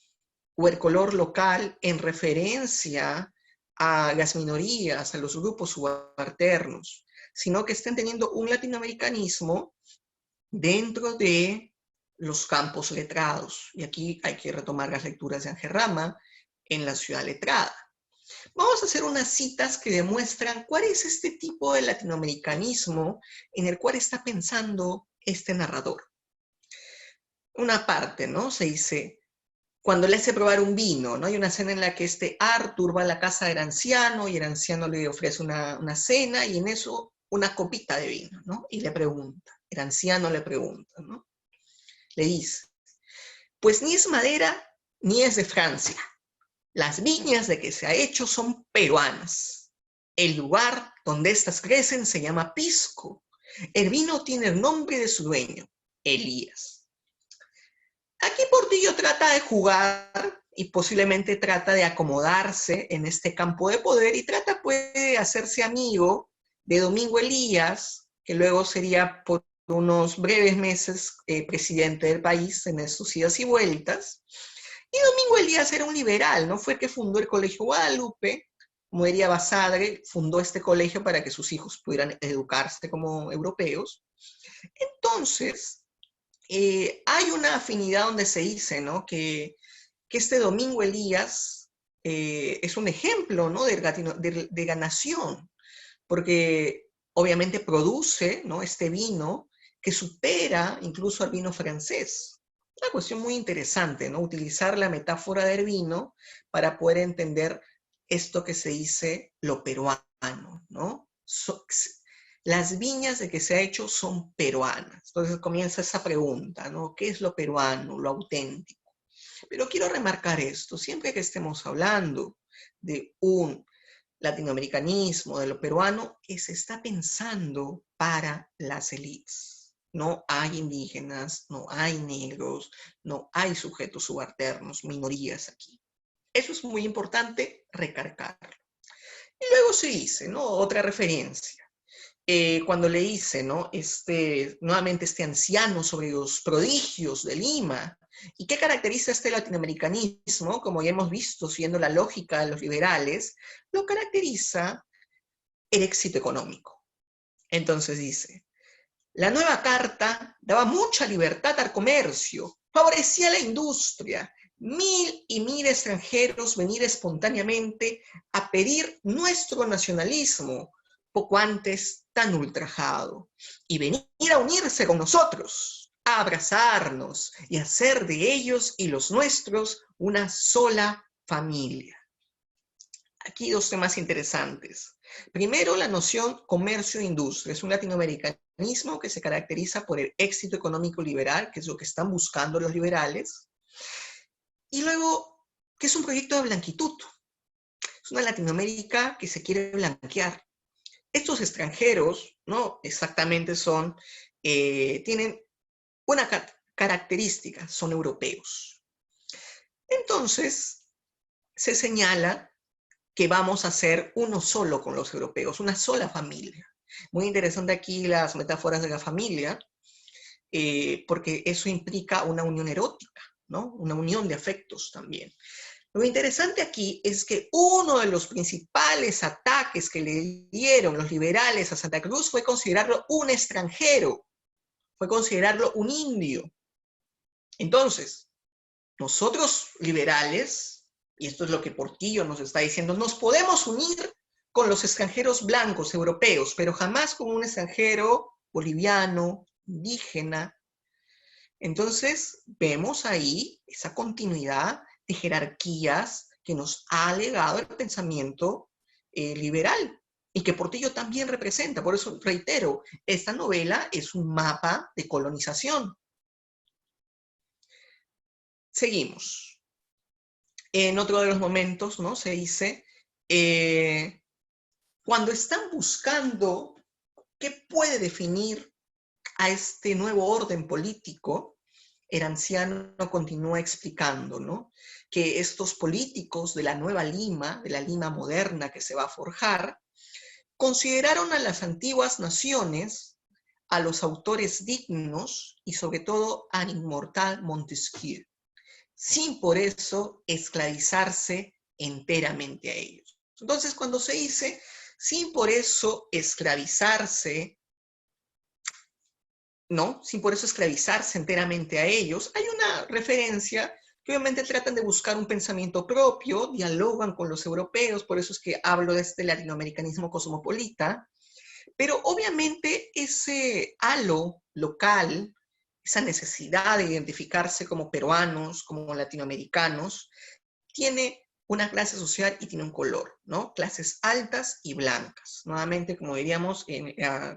Speaker 1: o el color local en referencia a las minorías, a los grupos subalternos, sino que están teniendo un latinoamericanismo dentro de los campos letrados. Y aquí hay que retomar las lecturas de Ángel Rama en La ciudad letrada. Vamos a hacer unas citas que demuestran cuál es este tipo de latinoamericanismo en el cual está pensando este narrador. Una parte, ¿no? Se dice, cuando le hace probar un vino, ¿no? Hay una escena en la que Arthur va a la casa del anciano y el anciano le ofrece una cena y en eso una copita de vino, ¿no? Y le pregunta, el anciano le pregunta, ¿no? Le dice, pues ni es madera ni es de Francia. Las viñas de que se ha hecho son peruanas. El lugar donde estas crecen se llama Pisco. El vino tiene el nombre de su dueño, Elías. Aquí Portillo trata de jugar y posiblemente trata de acomodarse en este campo de poder y trata de hacerse amigo de Domingo Elías, que luego sería por unos breves meses presidente del país en estos idas y vueltas. Y Domingo Elías era un liberal, ¿no? Fue el que fundó el Colegio Guadalupe, como diría Basadre, fundó este colegio para que sus hijos pudieran educarse como europeos. Entonces, hay una afinidad donde se dice, ¿no? que este Domingo Elías es un ejemplo, ¿no? de la nación, porque obviamente produce, ¿no? este vino que supera incluso al vino francés. Una cuestión muy interesante, ¿no? Utilizar la metáfora del vino para poder entender esto que se dice lo peruano, ¿no? Las viñas de que se ha hecho son peruanas. Entonces comienza esa pregunta, ¿no? ¿Qué es lo peruano, lo auténtico? Pero quiero remarcar esto, siempre que estemos hablando de un latinoamericanismo, de lo peruano, que se está pensando para las élites. No hay indígenas, no hay negros, no hay sujetos subalternos, minorías aquí. Eso es muy importante recargarlo. Y luego se dice, ¿no? Otra referencia. Cuando le dice, ¿no? Nuevamente este anciano sobre los prodigios de Lima. ¿Y qué caracteriza este latinoamericanismo? Como ya hemos visto, siguiendo la lógica de los liberales, lo caracteriza el éxito económico. Entonces dice, la nueva carta daba mucha libertad al comercio, favorecía la industria, mil y mil extranjeros venir espontáneamente a pedir nuestro nacionalismo, poco antes tan ultrajado, y venir a unirse con nosotros, a abrazarnos y hacer de ellos y los nuestros una sola familia. Aquí dos temas interesantes. Primero, la noción comercio-industria. Es un latinoamericanismo que se caracteriza por el éxito económico liberal, que es lo que están buscando los liberales. Y luego, que es un proyecto de blanquitud. Es una Latinoamérica que se quiere blanquear. Estos extranjeros, ¿no? Exactamente tienen una característica, son europeos. Entonces, se señala que vamos a ser uno solo con los europeos, una sola familia. Muy interesante aquí las metáforas de la familia, porque eso implica una unión erótica, ¿no? Una unión de afectos también. Lo interesante aquí es que uno de los principales ataques que le dieron los liberales a Santa Cruz fue considerarlo un extranjero, fue considerarlo un indio. Entonces, nosotros liberales, y esto es lo que Portillo nos está diciendo, nos podemos unir con los extranjeros blancos europeos, pero jamás con un extranjero boliviano, indígena. Entonces, vemos ahí esa continuidad de jerarquías que nos ha legado el pensamiento liberal y que Portillo también representa. Por eso reitero, esta novela es un mapa de colonización. seguimos. En otro de los momentos, ¿no? Se dice, cuando están buscando qué puede definir a este nuevo orden político, el anciano continúa explicando, ¿no? Que estos políticos de la nueva Lima, de la Lima moderna que se va a forjar, consideraron a las antiguas naciones, a los autores dignos y sobre todo al inmortal Montesquieu, sin por eso esclavizarse enteramente a ellos. Entonces, cuando se dice sin por eso esclavizarse, ¿no? Sin por eso esclavizarse enteramente a ellos, hay una referencia que obviamente tratan de buscar un pensamiento propio, dialogan con los europeos, por eso es que hablo de este latinoamericanismo cosmopolita, pero obviamente ese halo local, esa necesidad de identificarse como peruanos, como latinoamericanos, tiene una clase social y tiene un color, ¿no? Clases altas y blancas. Nuevamente, como diríamos,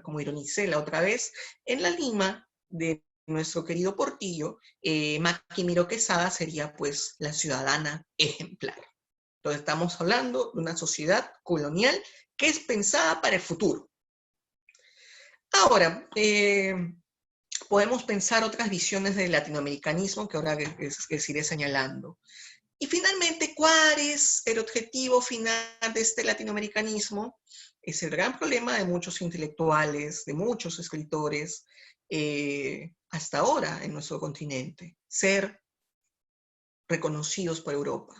Speaker 1: como ironicé la otra vez, en la Lima de nuestro querido Portillo, Maki Miro Quesada sería pues la ciudadana ejemplar. Entonces estamos hablando de una sociedad colonial que es pensada para el futuro. Ahora, podemos pensar otras visiones del latinoamericanismo que ahora les iré señalando. Y finalmente, ¿cuál es el objetivo final de este latinoamericanismo? Es el gran problema de muchos intelectuales, de muchos escritores, hasta ahora en nuestro continente, ser reconocidos por Europa.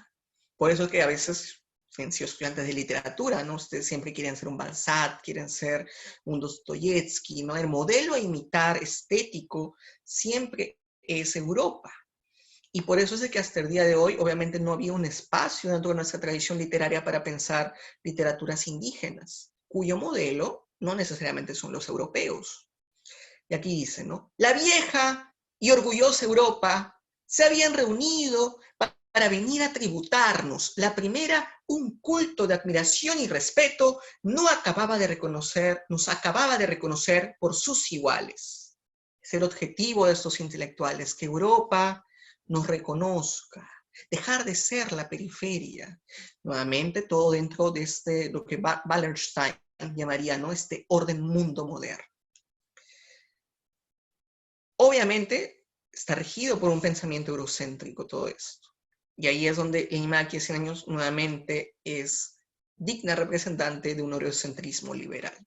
Speaker 1: Por eso es que a veces, en si estudiantes de literatura, ¿no? Ustedes siempre quieren ser un Balzac, quieren ser un Dostoyevsky, ¿no? El modelo a imitar estético siempre es Europa. Y por eso es de que hasta el día de hoy, obviamente, no había un espacio dentro de nuestra tradición literaria para pensar literaturas indígenas, cuyo modelo no necesariamente son los europeos. Y aquí dice, ¿no? La vieja y orgullosa Europa se habían reunido para venir a tributarnos. La primera, un culto de admiración y respeto, nos acababa de reconocer por sus iguales. Es el objetivo de estos intelectuales, que Europa nos reconozca, dejar de ser la periferia. Nuevamente, todo dentro de lo que Wallerstein llamaría, ¿no? Este orden mundo moderno. Obviamente, está regido por un pensamiento eurocéntrico todo esto. Y ahí es donde Lima, aquí hace años, nuevamente es digna representante de un eurocentrismo liberal.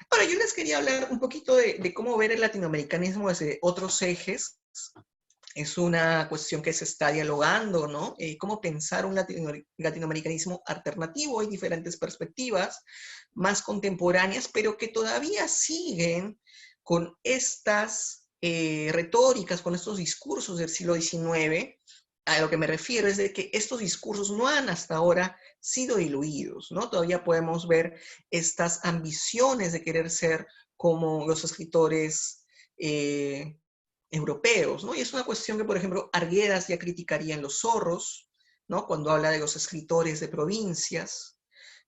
Speaker 1: Ahora, yo les quería hablar un poquito de cómo ver el latinoamericanismo desde otros ejes. Es una cuestión que se está dialogando, ¿no? Cómo pensar un latinoamericanismo alternativo. Hay diferentes perspectivas más contemporáneas, pero que todavía siguen con estas retóricas, con estos discursos del siglo XIX. A lo que me refiero es de que estos discursos no han hasta ahora sido diluidos, ¿no? Todavía podemos ver estas ambiciones de querer ser como los escritores europeos, ¿no? Y es una cuestión que, por ejemplo, Arguedas ya criticaría en Los Zorros, ¿no? Cuando habla de los escritores de provincias.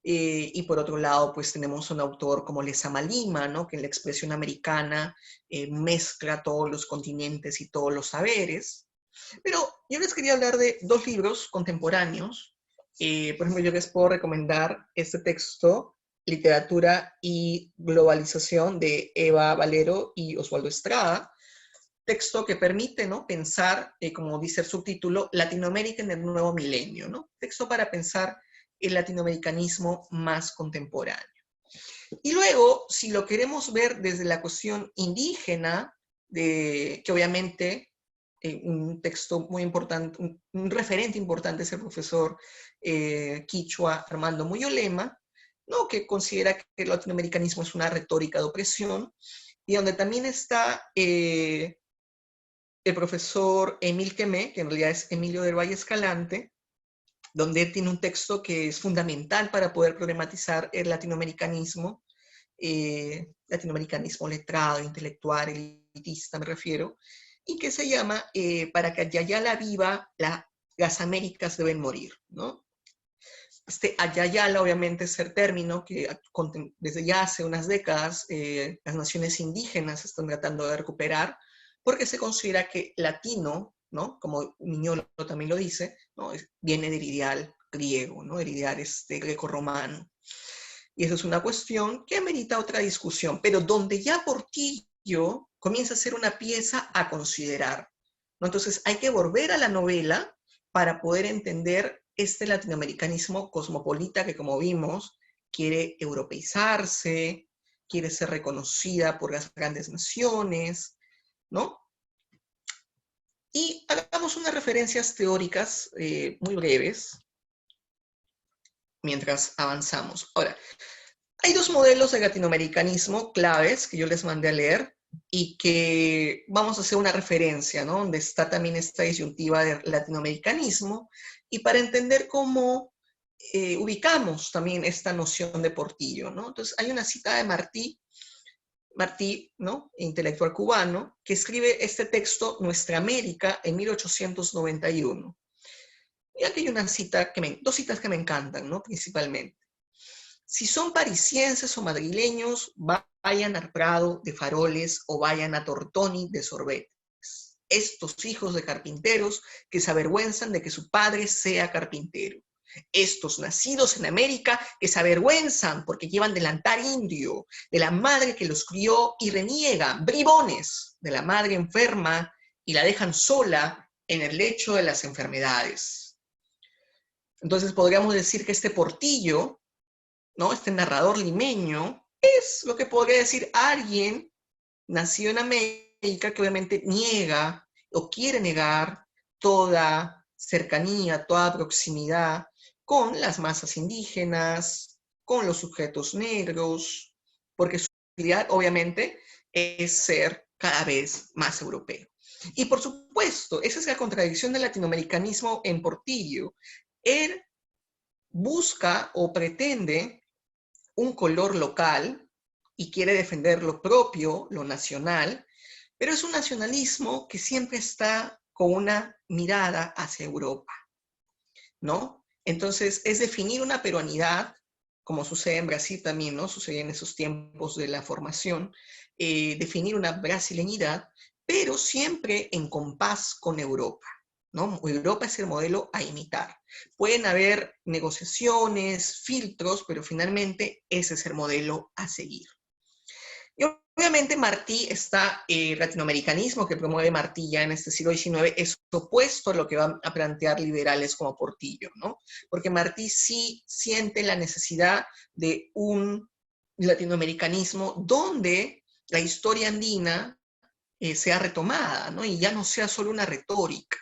Speaker 1: Y por otro lado, pues tenemos un autor como Lezama Lima, ¿no? Que en la expresión americana mezcla todos los continentes y todos los saberes. Pero yo les quería hablar de dos libros contemporáneos. Por ejemplo, yo les puedo recomendar este texto, Literatura y Globalización, de Eva Valero y Osvaldo Estrada, texto que permite, ¿no? Pensar, como dice el subtítulo, Latinoamérica en el nuevo milenio, ¿no? Texto para pensar el latinoamericanismo más contemporáneo. Y luego, si lo queremos ver desde la cuestión indígena, que obviamente un texto muy importante, un referente importante es el profesor quichua Armando Muyolema, ¿no? Que considera que el latinoamericanismo es una retórica de opresión, y donde también está el profesor Emil Quemé, que en realidad es Emilio del Valle Escalante, donde él tiene un texto que es fundamental para poder problematizar el latinoamericanismo, latinoamericanismo letrado, intelectual, elitista me refiero, y que se llama Para que Ayayala viva, las Américas deben morir, ¿no? Este Ayayala obviamente es el término que desde ya hace unas décadas las naciones indígenas están tratando de recuperar, porque se considera que latino ¿no? Como Miñolo también lo dice, ¿no? Viene del ideal griego, ¿no? El ideal greco-romano. Y eso es una cuestión que amerita otra discusión, pero donde ya Portillo comienza a ser una pieza a considerar, ¿no? Entonces hay que volver a la novela para poder entender este latinoamericanismo cosmopolita que, como vimos, quiere europeizarse, quiere ser reconocida por las grandes naciones, ¿no? Y hagamos unas referencias teóricas muy breves mientras avanzamos. Ahora, hay dos modelos de latinoamericanismo claves que yo les mandé a leer y que vamos a hacer una referencia, ¿no? Donde está también esta disyuntiva de latinoamericanismo y para entender cómo ubicamos también esta noción de Portillo, ¿no? Entonces, hay una cita de Martí, ¿no? Intelectual cubano, que escribe este texto, Nuestra América, en 1891. Y aquí hay una cita dos citas que me encantan, ¿no? Principalmente. Si son parisienses o madrileños, vayan al Prado de faroles o vayan a Tortoni de sorbetes. Estos hijos de carpinteros que se avergüenzan de que su padre sea carpintero. Estos nacidos en América que se avergüenzan porque llevan delantal indio, de la madre que los crió y reniegan, bribones, de la madre enferma y la dejan sola en el lecho de las enfermedades. Entonces podríamos decir que este Portillo, ¿no? Este narrador limeño, es lo que podría decir alguien nacido en América que obviamente niega o quiere negar toda cercanía, toda proximidad con las masas indígenas, con los sujetos negros, porque su idea obviamente es ser cada vez más europeo. Y por supuesto, esa es la contradicción del latinoamericanismo en Portillo. Él busca o pretende un color local y quiere defender lo propio, lo nacional, pero es un nacionalismo que siempre está con una mirada hacia Europa, ¿no? Entonces, es definir una peruanidad, como sucede en Brasil también, ¿no? Sucede en esos tiempos de la formación, definir una brasileñidad, pero siempre en compás con Europa, ¿no? Europa es el modelo a imitar. Pueden haber negociaciones, filtros, pero finalmente ese es el modelo a seguir. Y obviamente Martí está, el latinoamericanismo que promueve Martí ya en este siglo XIX es opuesto a lo que van a plantear liberales como Portillo, ¿no? Porque Martí sí siente la necesidad de un latinoamericanismo donde la historia andina sea retomada, ¿no? Y ya no sea solo una retórica.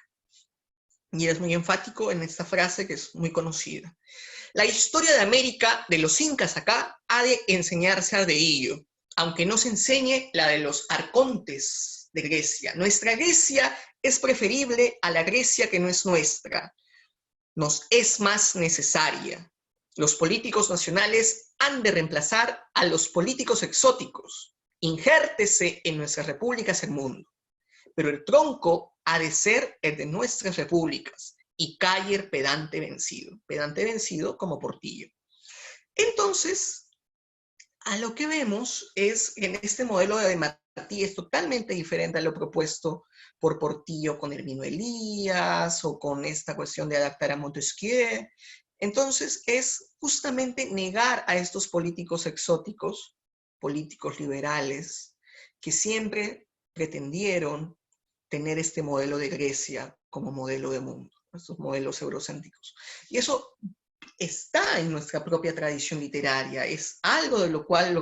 Speaker 1: Y es muy enfático en esta frase que es muy conocida. La historia de América, de los incas acá, ha de enseñarse a de ello, aunque no se enseñe la de los arcontes de Grecia. Nuestra Grecia es preferible a la Grecia que no es nuestra. Nos es más necesaria. Los políticos nacionales han de reemplazar a los políticos exóticos. Injértese en nuestras repúblicas el mundo. Pero el tronco ha de ser el de nuestras repúblicas, y calle el pedante vencido como Portillo. Entonces, a lo que vemos es que en este modelo de Martí es totalmente diferente a lo propuesto por Portillo con Herminio Elías o con esta cuestión de adaptar a Montesquieu. Entonces, es justamente negar a estos políticos exóticos, políticos liberales, que siempre pretendieron tener este modelo de Grecia como modelo de mundo, estos modelos eurocéntricos. Y eso está en nuestra propia tradición literaria, es algo de lo cual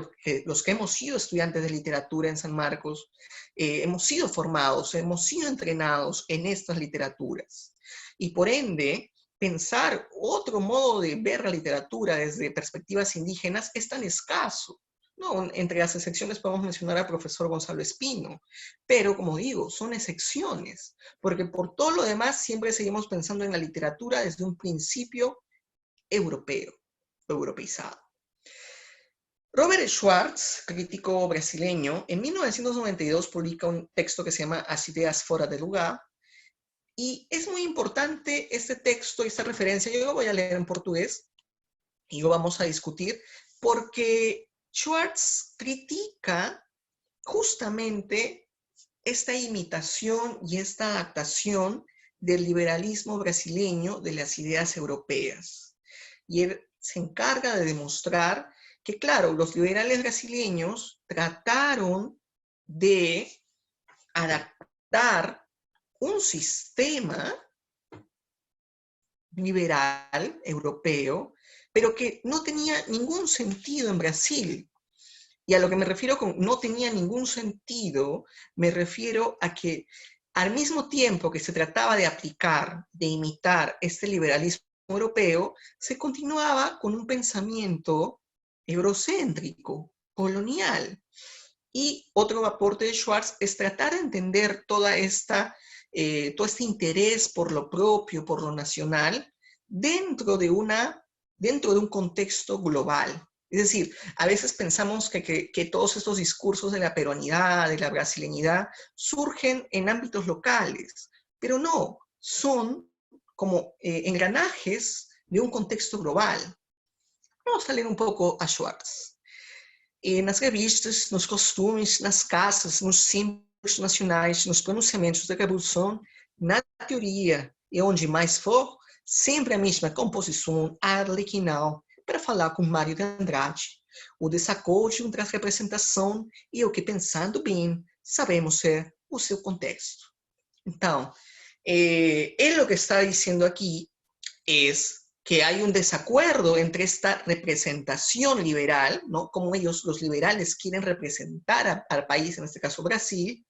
Speaker 1: los que hemos sido estudiantes de literatura en San Marcos, hemos sido formados, hemos sido entrenados en estas literaturas. Y por ende, pensar otro modo de ver la literatura desde perspectivas indígenas es tan escaso. No, entre las excepciones podemos mencionar al profesor Gonzalo Espino, pero como digo, son excepciones, porque por todo lo demás siempre seguimos pensando en la literatura desde un principio europeo, europeizado. Robert Schwartz, crítico brasileño, en 1992 publica un texto que se llama As ideas fora de lugar, y es muy importante este texto, esta referencia, yo lo voy a leer en portugués, y lo vamos a discutir, porque Schwartz critica justamente esta imitación y esta adaptación del liberalismo brasileño de las ideas europeas. Y él se encarga de demostrar que, claro, los liberales brasileños trataron de adaptar un sistema liberal europeo, pero que no tenía ningún sentido en Brasil. Y a lo que me refiero con no tenía ningún sentido, me refiero a que al mismo tiempo que se trataba de aplicar, de imitar este liberalismo europeo, se continuaba con un pensamiento eurocéntrico, colonial. Y otro aporte de Schwartz es tratar de entender toda todo este interés por lo propio, por lo nacional, dentro de un contexto global. Es decir, a veces pensamos que todos estos discursos de la peronidad, de la brasileñidad, surgen en ámbitos locales, pero no, son como engranajes de un contexto global. Vamos a leer un poco a Schwartz. Nas revistas, nos costumes, nas caças, nos símbolos nacionais, nos pronunciamentos da revolução, na teoria e onde mais for, sempre a mesma composição arlequinal para falar com Mário de Andrade. O desacordo entre a representação e o que, pensando bem, sabemos ser o seu contexto. Então, ele lo que está dizendo aqui es que hay un desacuerdo entre esta representación liberal, ¿no? Como ellos, los liberales, quieren representar al país, en este caso Brasil,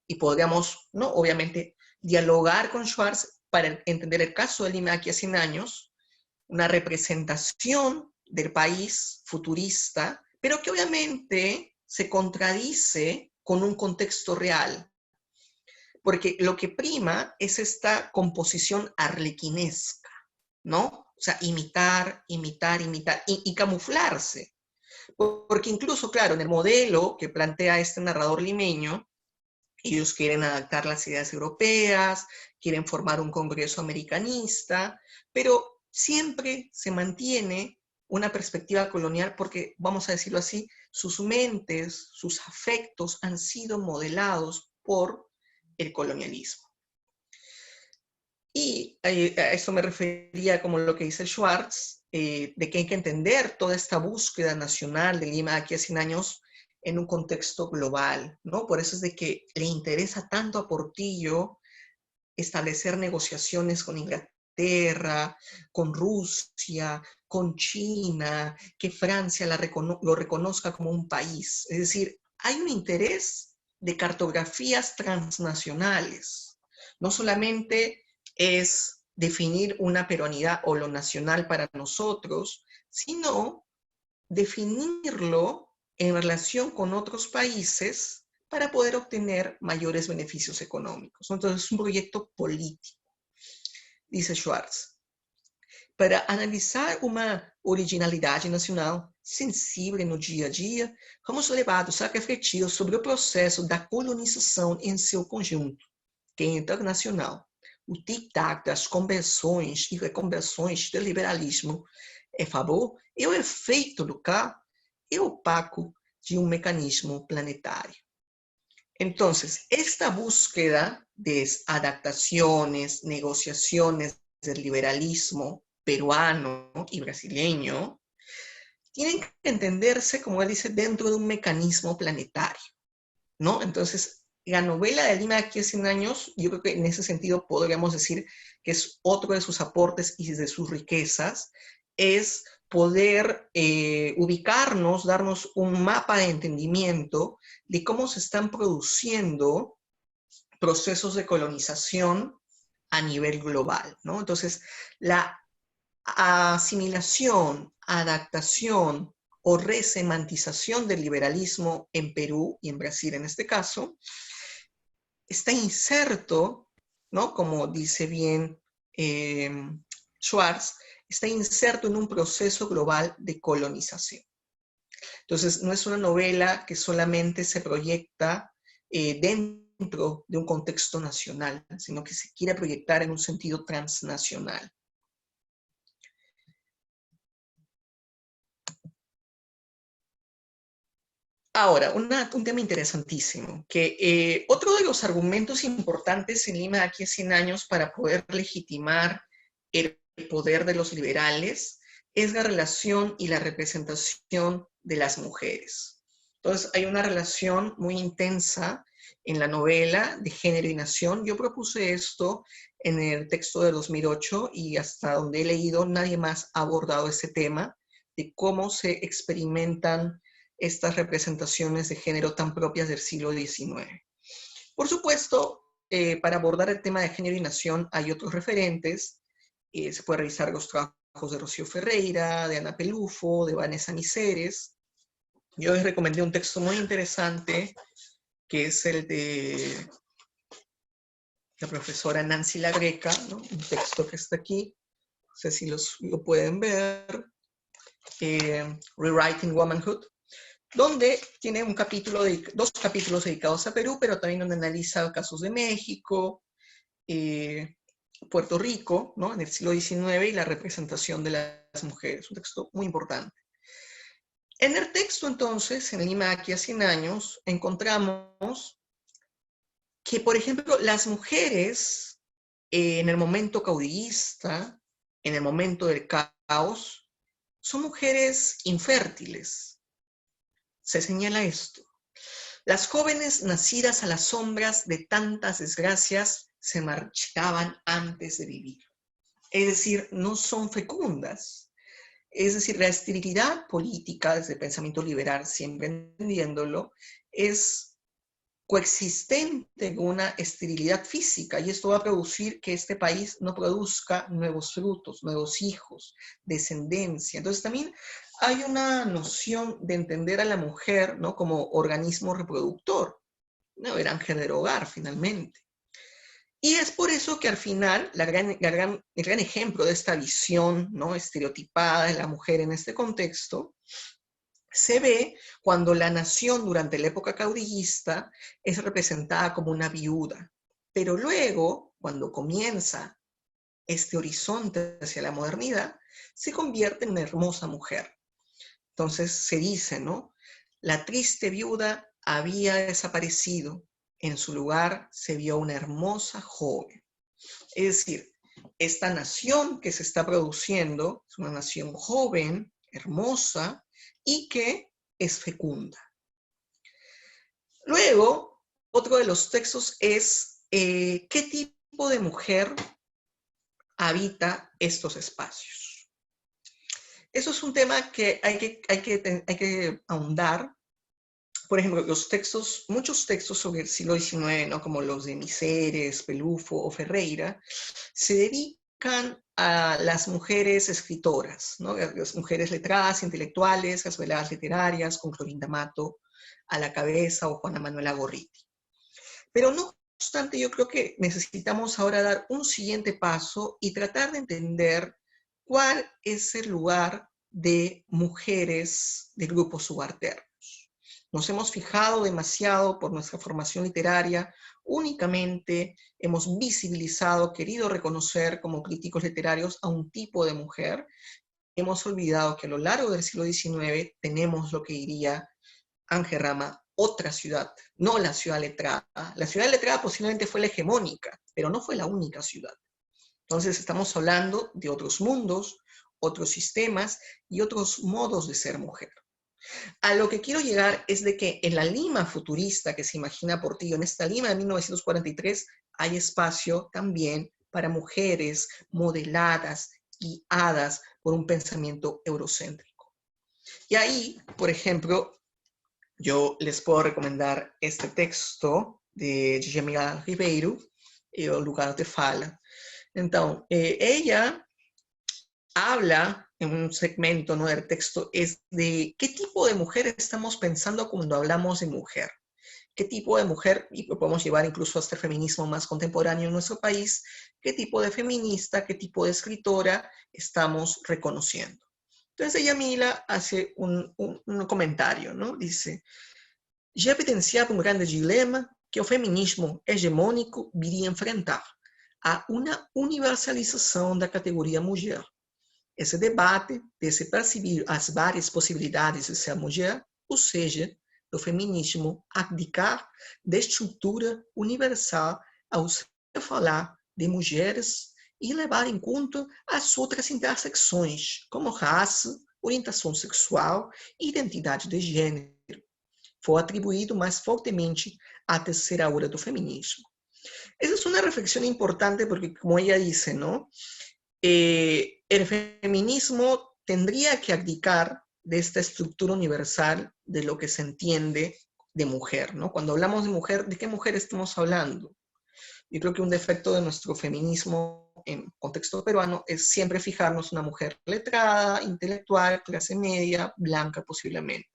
Speaker 1: y podríamos, ¿no? Obviamente, dialogar con Schwartz para entender el caso de Lima aquí a 100 años, una representación del país futurista, pero que obviamente se contradice con un contexto real, porque lo que prima es esta composición arlequinesca, ¿no? O sea, imitar y camuflarse. Porque incluso, claro, en el modelo que plantea este narrador limeño, ellos quieren adaptar las ideas europeas, quieren formar un congreso americanista, pero siempre se mantiene una perspectiva colonial porque, vamos a decirlo así, sus mentes, sus afectos han sido modelados por el colonialismo. Y a eso me refería como lo que dice Schwartz, de que hay que entender toda esta búsqueda nacional de Lima aquí a 100 años en un contexto global, ¿no? Por eso es de que le interesa tanto a Portillo establecer negociaciones con Inglaterra, con Rusia, con China, que Francia lo reconozca como un país. Es decir, hay un interés de cartografías transnacionales, no solamente es definir una peronidad o lo nacional para nosotros, sino definirlo en relación con otros países para poder obtener mayores beneficios económicos. Entonces es un proyecto político, dice Schwartz. Para analisar uma originalidade nacional sensível no dia a dia, fomos levados a refletir sobre o processo da colonização em seu conjunto, que é internacional. O tic-tac das conversões e reconversões do liberalismo é favor e o efeito local é opaco de un mecanismo planetario. Entonces, esta búsqueda de adaptaciones, negociaciones del liberalismo peruano y brasileño tienen que entenderse, como él dice, dentro de un mecanismo planetario, ¿no? Entonces, la novela de Lima de aquí a 100 años, yo creo que en ese sentido podríamos decir que es otro de sus aportes y de sus riquezas, es poder ubicarnos, darnos un mapa de entendimiento de cómo se están produciendo procesos de colonización a nivel global, ¿no? Entonces, la asimilación, adaptación o resemantización del liberalismo en Perú y en Brasil en este caso, está inserto, ¿no? Como dice bien Schwartz, está inserto en un proceso global de colonización. Entonces, no es una novela que solamente se proyecta dentro de un contexto nacional, sino que se quiere proyectar en un sentido transnacional. Ahora, un tema interesantísimo, que otro de los argumentos importantes en Lima de aquí a 100 años para poder legitimar el poder de los liberales es la relación y la representación de las mujeres. Entonces, hay una relación muy intensa en la novela de Género y Nación. Yo propuse esto en el texto de 2008 y hasta donde he leído nadie más ha abordado ese tema de cómo se experimentan estas representaciones de género tan propias del siglo XIX. Por supuesto, para abordar el tema de género y nación hay otros referentes. Se puede revisar los trabajos de Rocío Ferreira, de Ana Pelufo, de Vanessa Miseres. Yo les recomendé un texto muy interesante, que es el de la profesora Nancy La Greca, ¿no? Un texto que está aquí, no sé si lo pueden ver, Rewriting Womanhood, donde tiene dos capítulos dedicados a Perú, pero también donde analiza casos de México, Puerto Rico, ¿no? En el siglo XIX y la representación de las mujeres. Un texto muy importante. En el texto, entonces, en Lima aquí a 100 años, encontramos que, por ejemplo, las mujeres en el momento caudillista, en el momento del caos, son mujeres infértiles. Se señala esto. Las jóvenes nacidas a las sombras de tantas desgracias se marchitaban antes de vivir. Es decir, no son fecundas. Es decir, la esterilidad política, desde el pensamiento liberal, siempre entendiéndolo, es coexistente con una esterilidad física, y esto va a producir que este país no produzca nuevos frutos, nuevos hijos, descendencia. Entonces también hay una noción de entender a la mujer, ¿no?, como organismo reproductor, ¿no? Era género hogar, finalmente. Y es por eso que al final el gran ejemplo de esta visión, ¿no?, estereotipada de la mujer en este contexto se ve cuando la nación durante la época caudillista es representada como una viuda. Pero luego, cuando comienza este horizonte hacia la modernidad, se convierte en una hermosa mujer. Entonces se dice, ¿no? La triste viuda había desaparecido. En su lugar se vio una hermosa joven. Es decir, esta nación que se está produciendo es una nación joven, hermosa, y que es fecunda. Luego, otro de los textos es ¿qué tipo de mujer habita estos espacios? Eso es un tema que hay que ahondar. Por ejemplo, muchos textos sobre el siglo XIX, ¿no?, como los de Miseres, Pelufo o Ferreira, se dedican a las mujeres escritoras, ¿no?, las mujeres letradas, intelectuales, las veladas literarias, con Clorinda Mato a la cabeza o Juana Manuela Gorriti. Pero no obstante, yo creo que necesitamos ahora dar un siguiente paso y tratar de entender cuál es el lugar de mujeres de grupos subalternos. Nos hemos fijado demasiado por nuestra formación literaria, únicamente hemos visibilizado, querido reconocer como críticos literarios a un tipo de mujer. Hemos olvidado que a lo largo del siglo XIX tenemos lo que diría Ángel Rama, otra ciudad, no la ciudad letrada. La ciudad letrada posiblemente fue la hegemónica, pero no fue la única ciudad. Entonces estamos hablando de otros mundos, otros sistemas y otros modos de ser mujer. A lo que quiero llegar es de que en la Lima futurista que se imagina Portillo, en esta Lima de 1943, hay espacio también para mujeres modeladas, guiadas por un pensamiento eurocéntrico. Y ahí, por ejemplo, yo les puedo recomendar este texto de Djamila Ribeiro, O Lugar de Fala. Então, ella habla en un segmento, ¿no?, del texto, es de qué tipo de mujer estamos pensando cuando hablamos de mujer. ¿Qué tipo de mujer, y lo podemos llevar incluso hasta el feminismo más contemporáneo en nuestro país, qué tipo de feminista, qué tipo de escritora estamos reconociendo? Entonces Djamila hace un comentario, ¿no? Dice: já evidenciava grande dilema que o feminismo hegemônico viria a enfrentar, a uma universalização da categoria mulher. Esse debate de se perceber as várias possibilidades de ser mulher, ou seja, do feminismo abdicar da estrutura universal ao se falar de mulheres e levar em conta as outras intersecções, como raça, orientação sexual e identidade de gênero. Foi atribuído mais fortemente à terceira hora do feminismo. Esa es una reflexión importante porque, como ella dice, ¿no? El feminismo tendría que abdicar de esta estructura universal de lo que se entiende de mujer, ¿no? Cuando hablamos de mujer, ¿de qué mujer estamos hablando? Yo creo que un defecto de nuestro feminismo en contexto peruano es siempre fijarnos en una mujer letrada, intelectual, clase media, blanca posiblemente.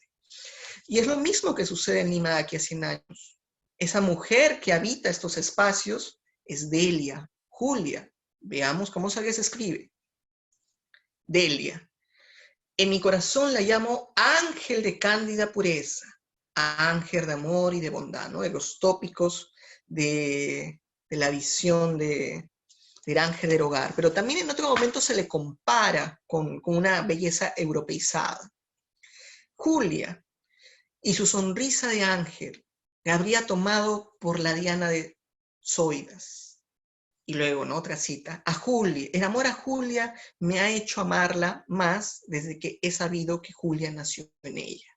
Speaker 1: Y es lo mismo que sucede en Lima de aquí a 100 años. Esa mujer que habita estos espacios es Delia, Julia. Veamos cómo se escribe. Delia. En mi corazón la llamo ángel de cándida pureza, ángel de amor y de bondad, ¿no? De los tópicos de la visión del ángel del hogar. Pero también en otro momento se le compara con una belleza europeizada. Julia, y su sonrisa de ángel la habría tomado por la Diana de Zoidas. Y luego, en otra cita, a Julia, el amor a Julia me ha hecho amarla más desde que he sabido que Julia nació en ella.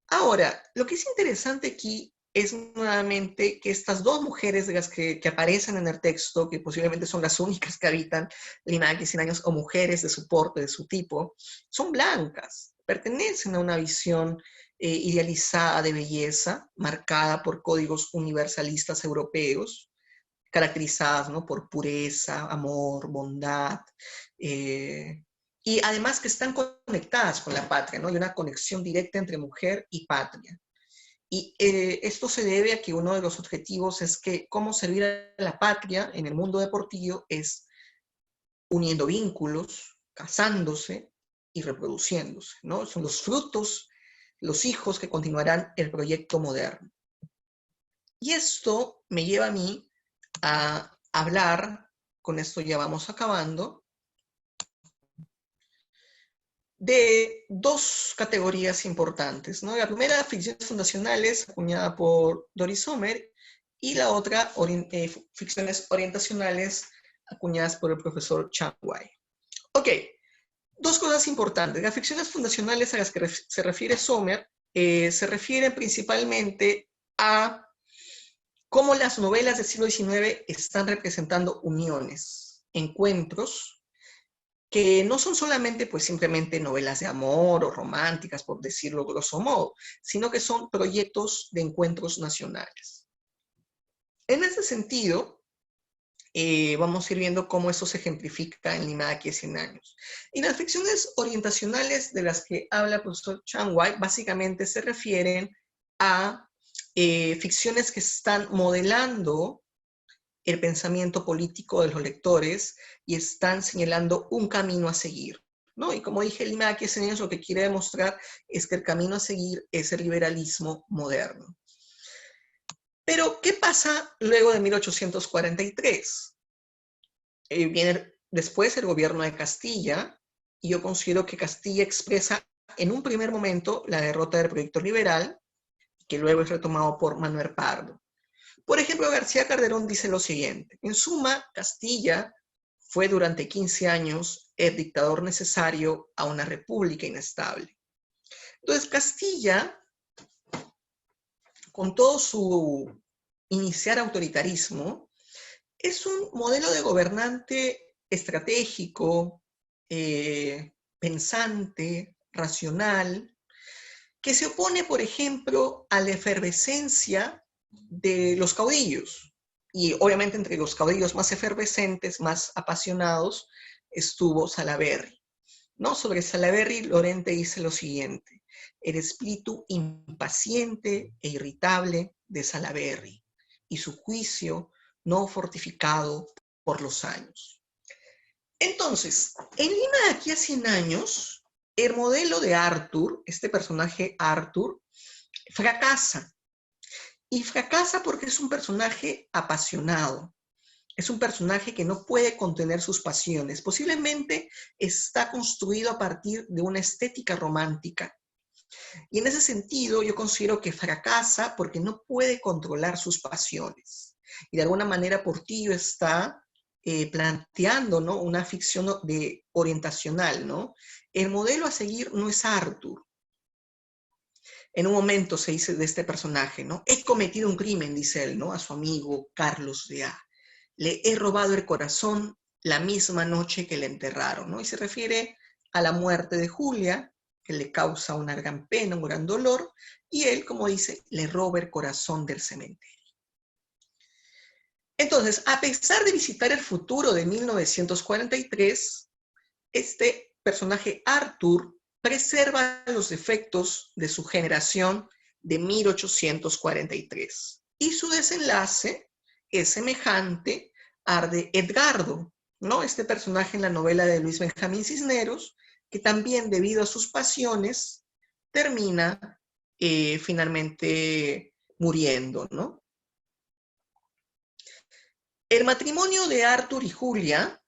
Speaker 1: Ahora, lo que es interesante aquí es nuevamente que estas dos mujeres de las que aparecen en el texto, que posiblemente son las únicas que habitan Lima de 100 años, o mujeres de su porte, de su tipo, son blancas, pertenecen a una visión idealizada de belleza, marcada por códigos universalistas europeos, caracterizadas, ¿no?, por pureza, amor, bondad, y además que están conectadas con la patria, ¿no? Hay una conexión directa entre mujer y patria. Y esto se debe a que uno de los objetivos es que cómo servir a la patria en el mundo deportivo es uniendo vínculos, casándose y reproduciéndose, ¿no? Son los frutos, los hijos que continuarán el proyecto moderno. Y esto me lleva a mí a hablar, con esto ya vamos acabando, de dos categorías importantes, ¿no? La primera, ficciones fundacionales, acuñada por Doris Sommer, y la otra, ficciones orientacionales, acuñadas por el profesor Chang Wai. Ok, dos cosas importantes. Las ficciones fundacionales a las que se refiere Sommer se refieren principalmente a cómo las novelas del siglo XIX están representando uniones, encuentros, que no son solamente, pues, simplemente novelas de amor o románticas, por decirlo grosso modo, sino que son proyectos de encuentros nacionales. En ese sentido, vamos a ir viendo cómo eso se ejemplifica en Lima de aquí a 100 años. Y las ficciones orientacionales de las que habla el profesor Chang Wai básicamente se refieren a ficciones que están modelando el pensamiento político de los lectores y están señalando un camino a seguir, ¿no? Y como dije, Lima de aquí a 100 años lo que quiere demostrar es que el camino a seguir es el liberalismo moderno. Pero, ¿qué pasa luego de 1843? Viene después el gobierno de Castilla, y yo considero que Castilla expresa en un primer momento la derrota del proyecto liberal, que luego es retomado por Manuel Pardo. Por ejemplo, García Calderón dice lo siguiente: en suma, Castilla fue durante 15 años el dictador necesario a una república inestable. Entonces, Castilla, con todo su iniciar autoritarismo, es un modelo de gobernante estratégico, pensante, racional, que se opone, por ejemplo, a la efervescencia de los caudillos. Y obviamente entre los caudillos más efervescentes, más apasionados, estuvo Salaverry, ¿no? Sobre Salaverry, Lorente dice lo siguiente: el espíritu impaciente e irritable de Salaverry y su juicio no fortificado por los años. Entonces, en Lima de aquí a 100 años, el modelo de Arthur, este personaje Arthur, fracasa. Y fracasa porque es un personaje apasionado. Es un personaje que no puede contener sus pasiones. Posiblemente está construido a partir de una estética romántica. Y en ese sentido yo considero que fracasa porque no puede controlar sus pasiones. Y de alguna manera Portillo está planteando, ¿no?, una ficción orientacional, ¿no? El modelo a seguir no es Arthur. En un momento se dice de este personaje, ¿no? He cometido un crimen, dice él, ¿no?, a su amigo Carlos de A. Le he robado el corazón la misma noche que le enterraron, ¿no? Y se refiere a la muerte de Julia, que le causa una gran pena, un gran dolor, y él, como dice, le roba el corazón del cementerio. Entonces, a pesar de visitar el futuro de 1943, este personaje Arthur preserva los defectos de su generación de 1843. Y su desenlace es semejante al de Edgardo, ¿no? Este personaje en la novela de Luis Benjamín Cisneros, que también debido a sus pasiones termina finalmente muriendo, ¿no? El matrimonio de Arthur y Julia,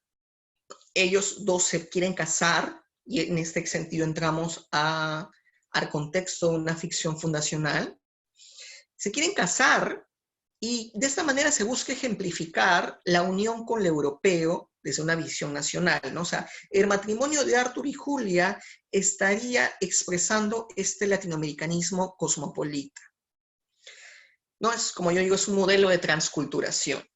Speaker 1: ellos dos se quieren casar, y en este sentido entramos al contexto de una ficción fundacional. Se quieren casar y de esta manera se busca ejemplificar la unión con lo europeo desde una visión nacional, ¿no? O sea, el matrimonio de Arthur y Julia estaría expresando este latinoamericanismo cosmopolita. ¿No? Es, como yo digo, es un modelo de transculturación.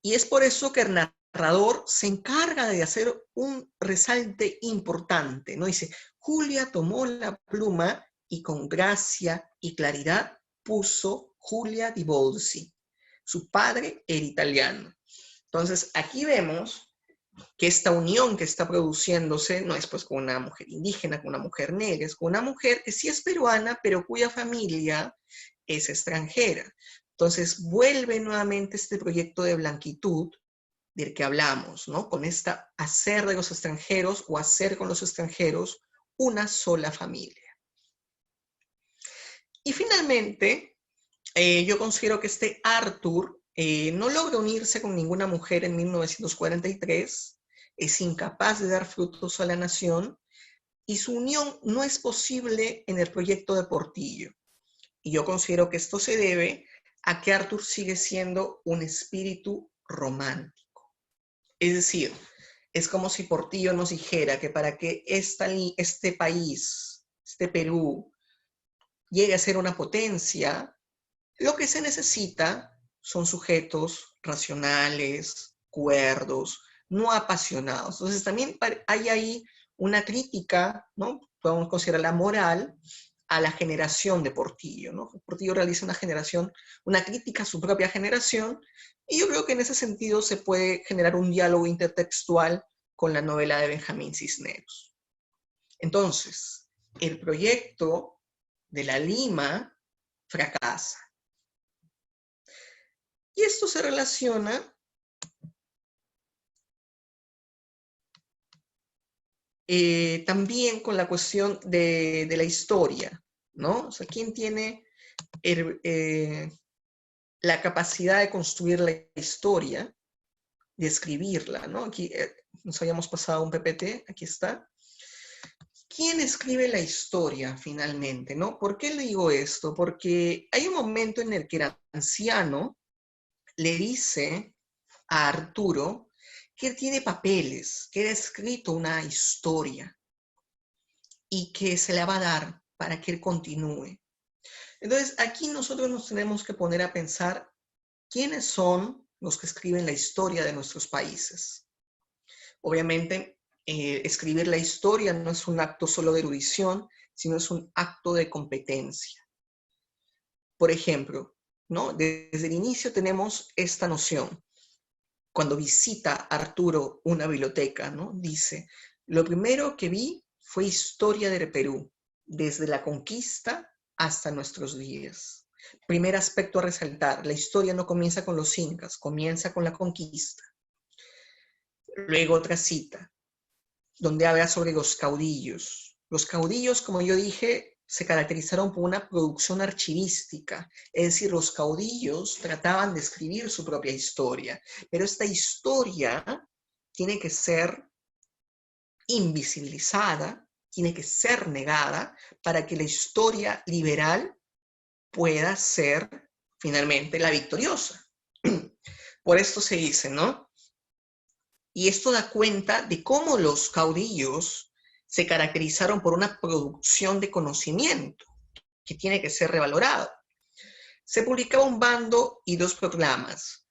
Speaker 1: Y es por eso que el narrador se encarga de hacer un resalte importante, ¿no? Dice, Julia tomó la pluma y con gracia y claridad puso Julia di Bolsi. Su padre era italiano. Entonces, aquí vemos que esta unión que está produciéndose no es pues con una mujer indígena, con una mujer negra, es con una mujer que sí es peruana, pero cuya familia es extranjera. Entonces, vuelve nuevamente este proyecto de blanquitud del que hablamos, ¿no? Con esta hacer de los extranjeros o hacer con los extranjeros una sola familia. Y finalmente, yo considero que este Arthur no logra unirse con ninguna mujer en 1943, es incapaz de dar frutos a la nación, y su unión no es posible en el proyecto de Portillo. Y yo considero que esto se debe a que Arthur sigue siendo un espíritu romántico. Es decir, es como si Portillo nos dijera que para que este país, este Perú, llegue a ser una potencia, lo que se necesita son sujetos racionales, cuerdos, no apasionados. Entonces también hay ahí una crítica, ¿no? Podemos considerar la moral a la generación de Portillo, ¿no? Portillo realiza una crítica a su propia generación, y yo creo que en ese sentido se puede generar un diálogo intertextual con la novela de Benjamín Cisneros. Entonces, el proyecto de la Lima fracasa. Y esto se relaciona también con la cuestión de la historia, ¿no? O sea, ¿quién tiene la capacidad de construir la historia, de escribirla, ¿no? Aquí nos habíamos pasado un PPT, aquí está. ¿Quién escribe la historia finalmente, no? ¿Por qué le digo esto? Porque hay un momento en el que el anciano le dice a Arturo que él tiene papeles, que él ha escrito una historia y que se la va a dar para que él continúe. Entonces, aquí nosotros nos tenemos que poner a pensar quiénes son los que escriben la historia de nuestros países. Obviamente, escribir la historia no es un acto solo de erudición, sino es un acto de competencia. Por ejemplo, ¿no? Desde el inicio tenemos esta noción. Cuando visita Arturo una biblioteca, ¿no? Dice, lo primero que vi fue historia del Perú, desde la conquista hasta nuestros días. Primer aspecto a resaltar, la historia no comienza con los incas, comienza con la conquista. Luego otra cita, donde habla sobre los caudillos. Los caudillos, como yo dije, se caracterizaron por una producción archivística, es decir, los caudillos trataban de escribir su propia historia, pero esta historia tiene que ser invisibilizada tiene que ser negada para que la historia liberal pueda ser finalmente la victoriosa. Por esto se dice, ¿no? Y esto da cuenta de cómo los caudillos se caracterizaron por una producción de conocimiento que tiene que ser revalorado. Se publicaba un bando y dos proclamas.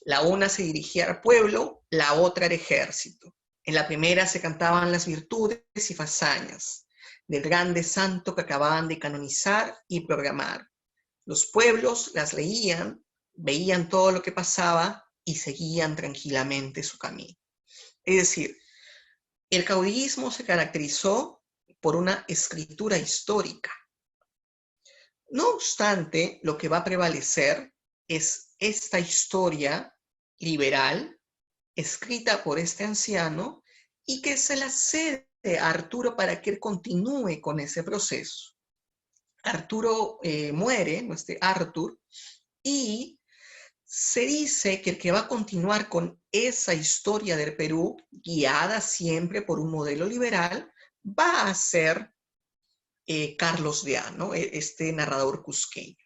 Speaker 1: La una se dirigía al pueblo, la otra al ejército. En la primera se cantaban las virtudes y fazañas del grande santo que acababan de canonizar y programar. Los pueblos las leían, veían todo lo que pasaba y seguían tranquilamente su camino. Es decir, el caudillismo se caracterizó por una escritura histórica. No obstante, lo que va a prevalecer es esta historia liberal, escrita por este anciano, y que se la cede a Arturo para que él continúe con ese proceso. Arturo muere, ¿no? Arthur, y se dice que el que va a continuar con esa historia del Perú, guiada siempre por un modelo liberal, va a ser Carlos de A, ¿no? Este narrador cusqueño.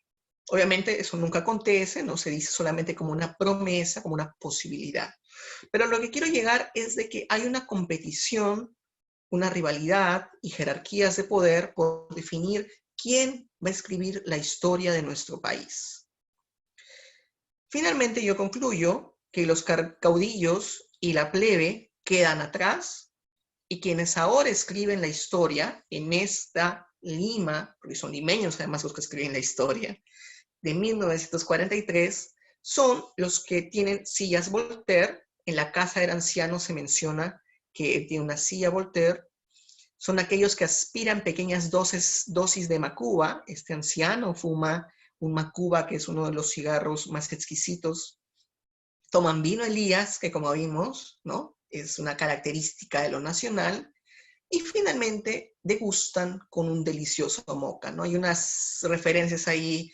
Speaker 1: Obviamente eso nunca acontece, no se dice solamente como una promesa, como una posibilidad. Pero lo que quiero llegar es de que hay una competición, una rivalidad y jerarquías de poder por definir quién va a escribir la historia de nuestro país. Finalmente yo concluyo que los caudillos y la plebe quedan atrás y quienes ahora escriben la historia en esta Lima, porque son limeños además los que escriben la historia, de 1943, son los que tienen sillas Voltaire. En la casa del anciano se menciona que tiene una silla Voltaire. Son aquellos que aspiran pequeñas dosis de macuba. Este anciano fuma un macuba, que es uno de los cigarros más exquisitos. Toman vino Elías, que como vimos, ¿no? Es una característica de lo nacional. Y finalmente degustan con un delicioso moca, ¿no? Hay unas referencias ahí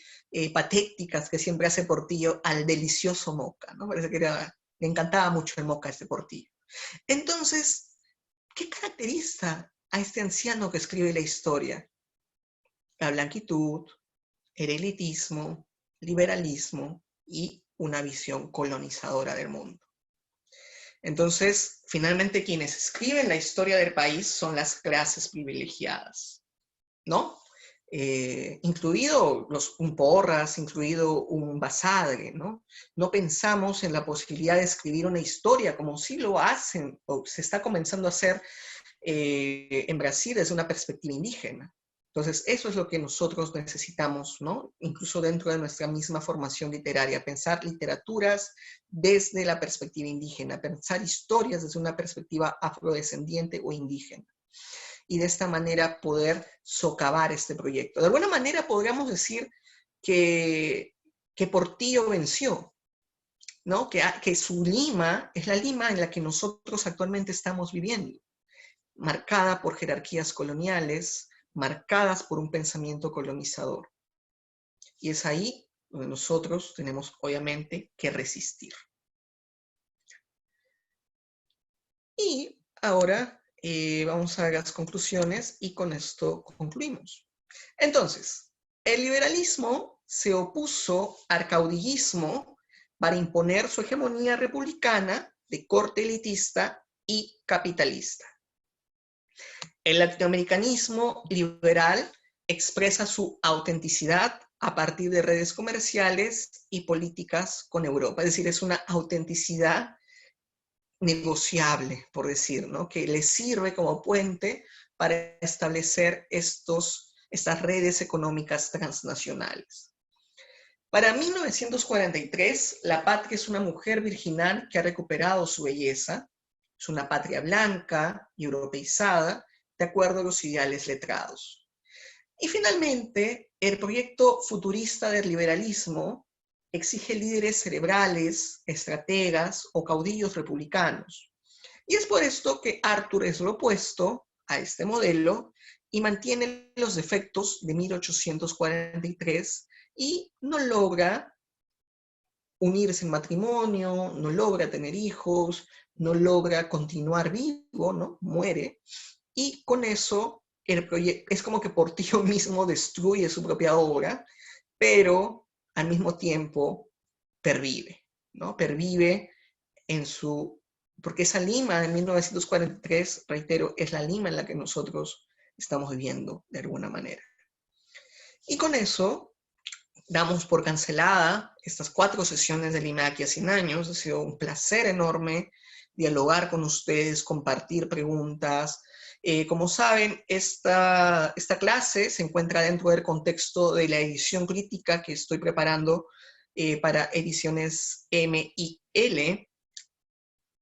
Speaker 1: patéticas que siempre hace Portillo al delicioso moca, ¿no? Parece que le encantaba mucho el moca a este Portillo. Entonces, ¿qué caracteriza a este anciano que escribe la historia? La blanquitud, el elitismo, liberalismo y una visión colonizadora del mundo. Entonces, finalmente quienes escriben la historia del país son las clases privilegiadas, ¿no? Incluido un Porras, incluido un Basadre, ¿no? No pensamos en la posibilidad de escribir una historia como sí lo hacen, o se está comenzando a hacer en Brasil desde una perspectiva indígena. Entonces, eso es lo que nosotros necesitamos, ¿no? Incluso dentro de nuestra misma formación literaria, pensar literaturas desde la perspectiva indígena, pensar historias desde una perspectiva afrodescendiente o indígena. Y de esta manera poder socavar este proyecto. De alguna manera podríamos decir que Portillo venció, ¿no? Que su Lima es la Lima en la que nosotros actualmente estamos viviendo, marcada por jerarquías coloniales, marcadas por un pensamiento colonizador. Y es ahí donde nosotros tenemos, obviamente, que resistir. Y ahora vamos a las conclusiones y con esto concluimos. Entonces, el liberalismo se opuso al caudillismo para imponer su hegemonía republicana de corte elitista y capitalista. El latinoamericanismo liberal expresa su autenticidad a partir de redes comerciales y políticas con Europa. Es decir, es una autenticidad negociable, por decir, ¿no? Que le sirve como puente para establecer estas redes económicas transnacionales. Para 1943, la patria es una mujer virginal que ha recuperado su belleza. Es una patria blanca y europeizada, de acuerdo a los ideales letrados. Y finalmente, el proyecto futurista del liberalismo exige líderes cerebrales, estrategas o caudillos republicanos. Y es por esto que Arthur es lo opuesto a este modelo y mantiene los defectos de 1843 y no logra unirse en matrimonio, no logra tener hijos, no logra continuar vivo, ¿no? Muere. Y con eso es como que Portillo mismo destruye su propia obra, pero al mismo tiempo pervive, ¿no? Pervive en su... Porque esa Lima de 1943, reitero, es la Lima en la que nosotros estamos viviendo de alguna manera. Y con eso damos por cancelada estas 4 sesiones de Lima de aquí a 100 años. Ha sido un placer enorme dialogar con ustedes, compartir preguntas. Como saben, esta clase se encuentra dentro del contexto de la edición crítica que estoy preparando para Ediciones MIL,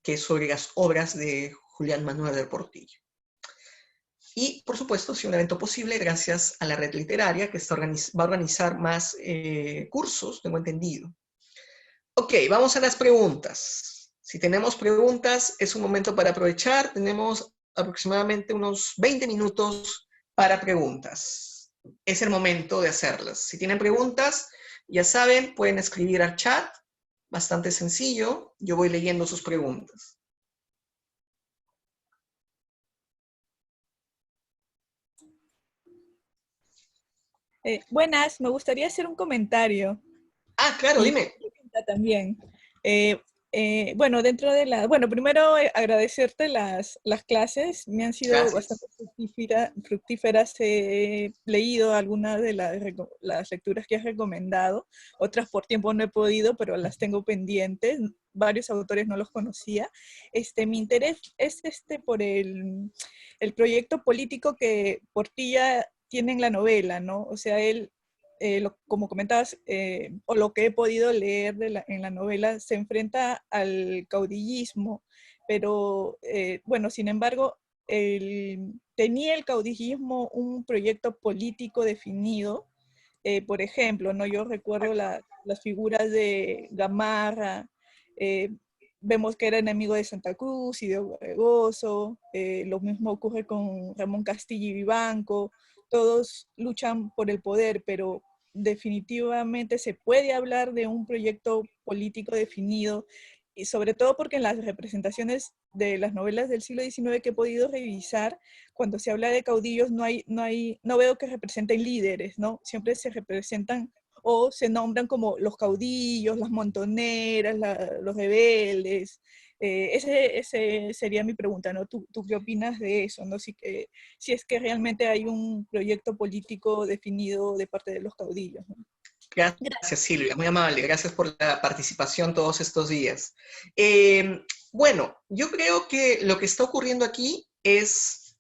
Speaker 1: que es sobre las obras de Julián Manuel del Portillo. Y, por supuesto, si un evento posible gracias a la red literaria que va a organizar más cursos, tengo entendido. Ok, vamos a las preguntas. Si tenemos preguntas, es un momento para aprovechar. Tenemos aproximadamente unos 20 minutos para preguntas. Es el momento de hacerlas. Si tienen preguntas, ya saben, pueden escribir al chat. Bastante sencillo. Yo voy leyendo sus preguntas.
Speaker 2: Buenas, me gustaría hacer un comentario.
Speaker 1: Ah, claro,
Speaker 2: Y
Speaker 1: dime.
Speaker 2: también. Bueno, dentro de la... Bueno, primero agradecerte las clases. Me han sido bastante
Speaker 1: Gracias.
Speaker 2: fructíferas. He leído algunas de las lecturas que has recomendado. Otras por tiempo no he podido, pero las tengo pendientes. Varios autores no los conocía. Mi interés es por el proyecto político que Portilla tiene en la novela, ¿no? O sea, él como comentabas, o lo que he podido leer en la novela, se enfrenta al caudillismo, pero bueno, sin embargo, tenía el caudillismo un proyecto político definido. Por ejemplo, ¿no? Yo recuerdo las figuras de Gamarra, vemos que era enemigo de Santa Cruz y de Orbegoso, lo mismo ocurre con Ramón Castilla y Vivanco, todos luchan por el poder, pero definitivamente se puede hablar de un proyecto político definido, y sobre todo porque en las representaciones de las novelas del siglo XIX que he podido revisar, cuando se habla de caudillos no veo que representen líderes, ¿no? Siempre se representan o se nombran como los caudillos, las montoneras, los rebeldes. Ese sería mi pregunta, ¿no? ¿Tú qué opinas de eso, ¿no? Si es que realmente hay un proyecto político definido de parte de los caudillos, ¿no?
Speaker 1: Gracias, Silvia, muy amable. Gracias por la participación todos estos días. Bueno, yo creo que lo que está ocurriendo aquí es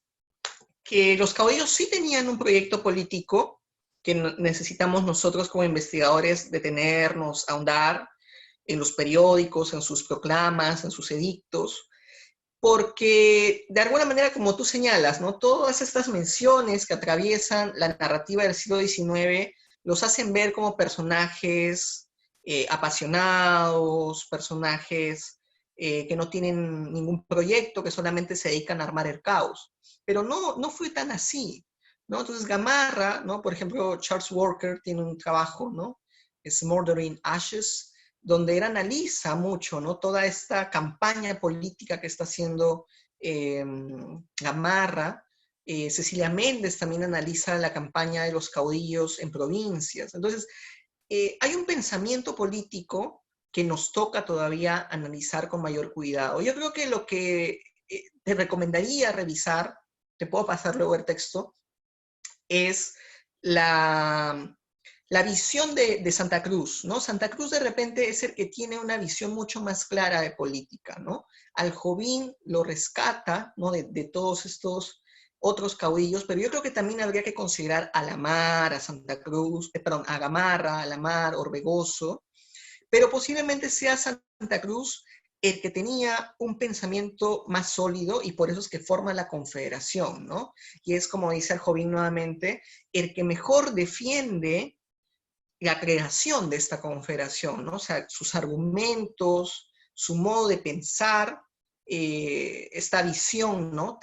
Speaker 1: que los caudillos sí tenían un proyecto político que necesitamos nosotros como investigadores detenernos, ahondar en los periódicos, en sus proclamas, en sus edictos, porque de alguna manera, como tú señalas, ¿no? Todas estas menciones que atraviesan la narrativa del siglo XIX los hacen ver como personajes apasionados, personajes que no tienen ningún proyecto, que solamente se dedican a armar el caos. Pero no fue tan así, ¿no? Entonces Gamarra, ¿no? Por ejemplo, Charles Walker tiene un trabajo, ¿no? Smothering Ashes, donde él analiza mucho, ¿no? Toda esta campaña política que está haciendo Gamarra. Cecilia Méndez también analiza la campaña de los caudillos en provincias. Entonces, hay un pensamiento político que nos toca todavía analizar con mayor cuidado. Yo creo que lo que te recomendaría revisar, te puedo pasar luego el texto, es la visión de Santa Cruz, ¿no? Santa Cruz de repente es el que tiene una visión mucho más clara de política, ¿no? Al Jovín lo rescata, ¿no? De todos estos otros caudillos, pero yo creo que también habría que considerar a Lamar, a Santa Cruz, perdón, a Gamarra, a Lamar, Orbegoso, pero posiblemente sea Santa Cruz el que tenía un pensamiento más sólido y por eso es que forma la confederación, ¿no? Y es como dice el Jovín nuevamente, el que mejor defiende la creación de esta confederación, ¿no? O sea, sus argumentos, su modo de pensar, esta visión, ¿no?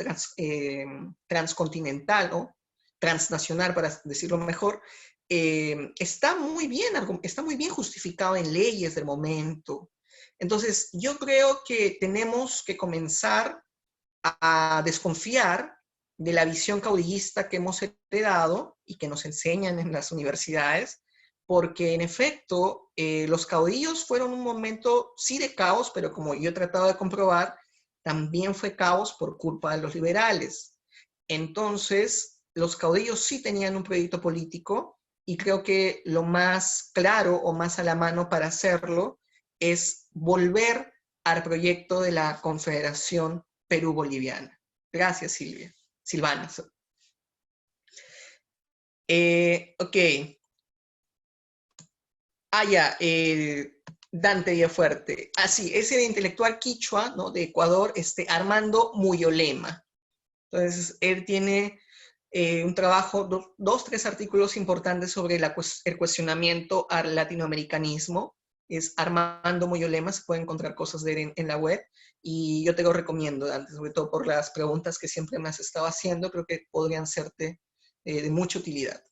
Speaker 1: Transcontinental, ¿no? Transnacional, para decirlo mejor, está muy bien justificado en leyes del momento. Entonces, yo creo que tenemos que comenzar a desconfiar de la visión caudillista que hemos heredado y que nos enseñan en las universidades, porque en efecto los caudillos fueron un momento sí de caos, pero como yo he tratado de comprobar, también fue caos por culpa de los liberales. Entonces, los caudillos sí tenían un proyecto político y creo que lo más claro o más a la mano para hacerlo es volver al proyecto de la Confederación Perú-Boliviana. Gracias, Silvana. Ok. Ya, Dante Villafuerte. Sí, ese de intelectual quichua, ¿no? De Ecuador, Armando Muyolema. Entonces, él tiene un trabajo, tres artículos importantes sobre el cuestionamiento al latinoamericanismo. Es Armando Muyolema, se pueden encontrar cosas de él en la web, y yo te lo recomiendo, Dante, sobre todo por las preguntas que siempre me has estado haciendo, creo que podrían serte de mucha utilidad.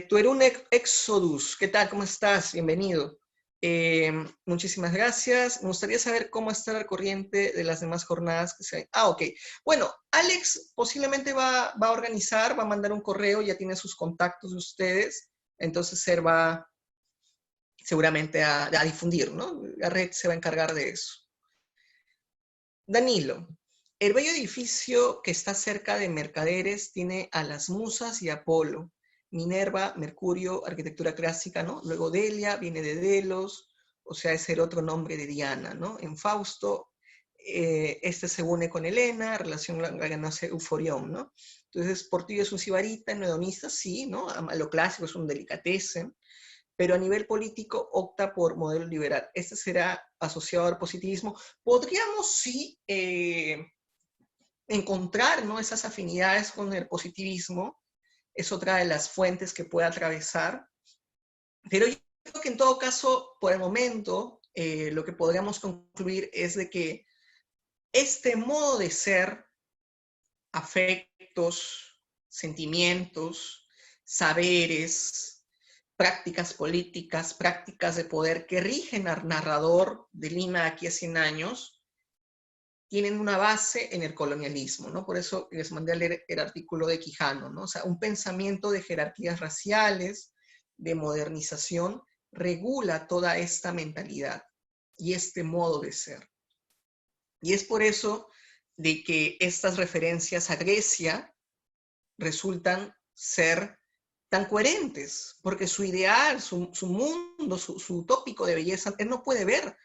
Speaker 1: Tuerún Exodus, ¿qué tal? ¿Cómo estás? Bienvenido. Muchísimas gracias. Me gustaría saber cómo está al corriente de las demás jornadas que se hay. Ok. Bueno, Alex posiblemente va a organizar, va a mandar un correo, ya tiene sus contactos de ustedes, entonces él va seguramente a difundir, ¿no? La red se va a encargar de eso. Danilo, el bello edificio que está cerca de Mercaderes tiene a las musas y Apolo. Minerva, Mercurio, arquitectura clásica, ¿no? Luego Delia, viene de Delos, o sea, es el otro nombre de Diana, ¿no? En Fausto, se une con Helena, relación la nace Euforión, ¿no? Entonces, Portillo es un sibarita, no hedonista, sí, ¿no? A lo clásico es un delicatessen, pero a nivel político opta por modelo liberal. Este será asociado al positivismo. Podríamos, sí, encontrar, ¿no? Esas afinidades con el positivismo, es otra de las fuentes que puede atravesar, pero yo creo que en todo caso, por el momento, lo que podríamos concluir es de que este modo de ser, afectos, sentimientos, saberes, prácticas políticas, prácticas de poder que rigen al narrador de Lima aquí a 100 años, tienen una base en el colonialismo, ¿no? Por eso les mandé a leer el artículo de Quijano, ¿no? O sea, un pensamiento de jerarquías raciales, de modernización, regula toda esta mentalidad y este modo de ser. Y es por eso de que estas referencias a Grecia resultan ser tan coherentes, porque su ideal, su mundo, su utópico de belleza, él no puede ver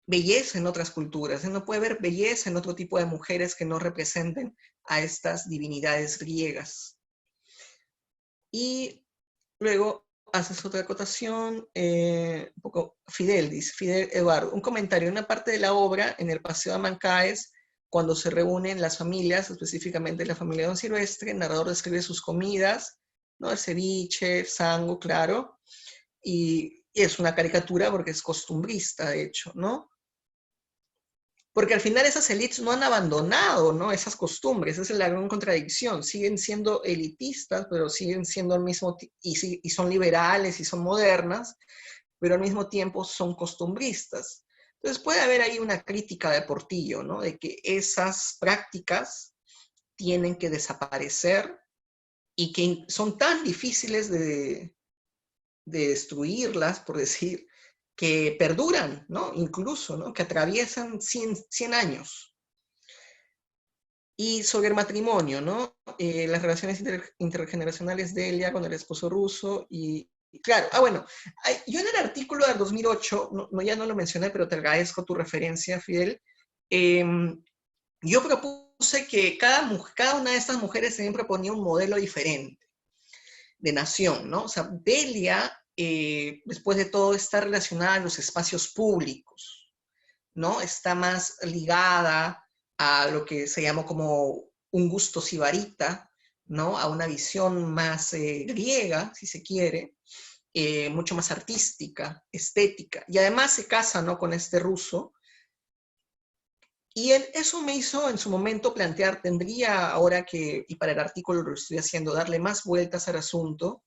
Speaker 1: belleza en otras culturas, él no puede ver belleza en otro tipo de mujeres que no representen a estas divinidades griegas. Y luego haces otra acotación, un poco Fidel, dice, Fidel Eduardo, un comentario, una parte de la obra, en el Paseo de Mancaes, cuando se reúnen las familias, específicamente la familia Don Silvestre, el narrador describe sus comidas, ¿no? El ceviche, el sango, claro, y es una caricatura porque es costumbrista, de hecho, ¿no? Porque al final esas élites no han abandonado, ¿no? Esas costumbres, esa es la gran contradicción. Siguen siendo elitistas, pero siguen siendo al mismo tiempo, y son liberales y son modernas, pero al mismo tiempo son costumbristas. Entonces puede haber ahí una crítica de Portillo, ¿no? De que esas prácticas tienen que desaparecer y que son tan difíciles de destruirlas, por decir, que perduran, ¿no? Incluso, ¿no? Que atraviesan 100 años. Y sobre el matrimonio, ¿no? Las relaciones intergeneracionales de Elia con el esposo ruso y claro, bueno, yo en el artículo del 2008, ya no lo mencioné, pero te agradezco tu referencia, Fidel, yo propuse que cada una de estas mujeres también proponía un modelo diferente de nación, ¿no? O sea, Delia, después de todo, está relacionada a los espacios públicos, ¿no? Está más ligada a lo que se llama como un gusto sibarita, ¿no? A una visión más griega, si se quiere, mucho más artística, estética. Y además se casa, ¿no? Con este ruso. Y eso me hizo en su momento plantear, tendría ahora que, y para el artículo lo estoy haciendo, darle más vueltas al asunto,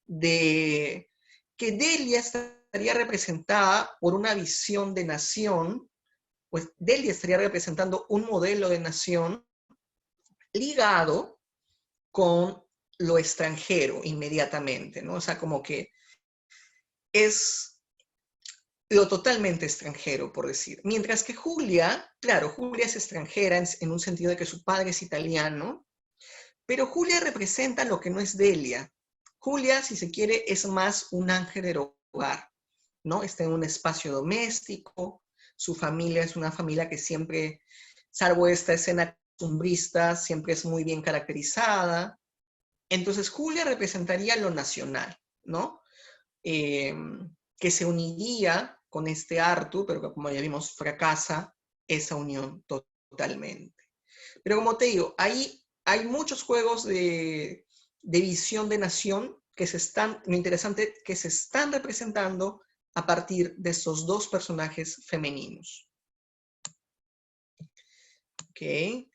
Speaker 1: de que Delia estaría representada por una visión de nación, pues Delia estaría representando un modelo de nación ligado con lo extranjero inmediatamente, ¿no? O sea, como que es lo totalmente extranjero, por decir. Mientras que Julia, claro, Julia es extranjera en un sentido de que su padre es italiano, pero Julia representa lo que no es Delia. Julia, si se quiere, es más un ángel del hogar, ¿no? Está en un espacio doméstico, su familia es una familia que siempre, salvo esta escena costumbrista, siempre es muy bien caracterizada. Entonces Julia representaría lo nacional, ¿no? Eh, que se uniría con este Arthur, pero que como ya vimos fracasa esa unión totalmente. Pero como te digo, ahí hay muchos juegos de visión de nación que se están, lo interesante, que se están representando a partir de estos dos personajes femeninos. Ok.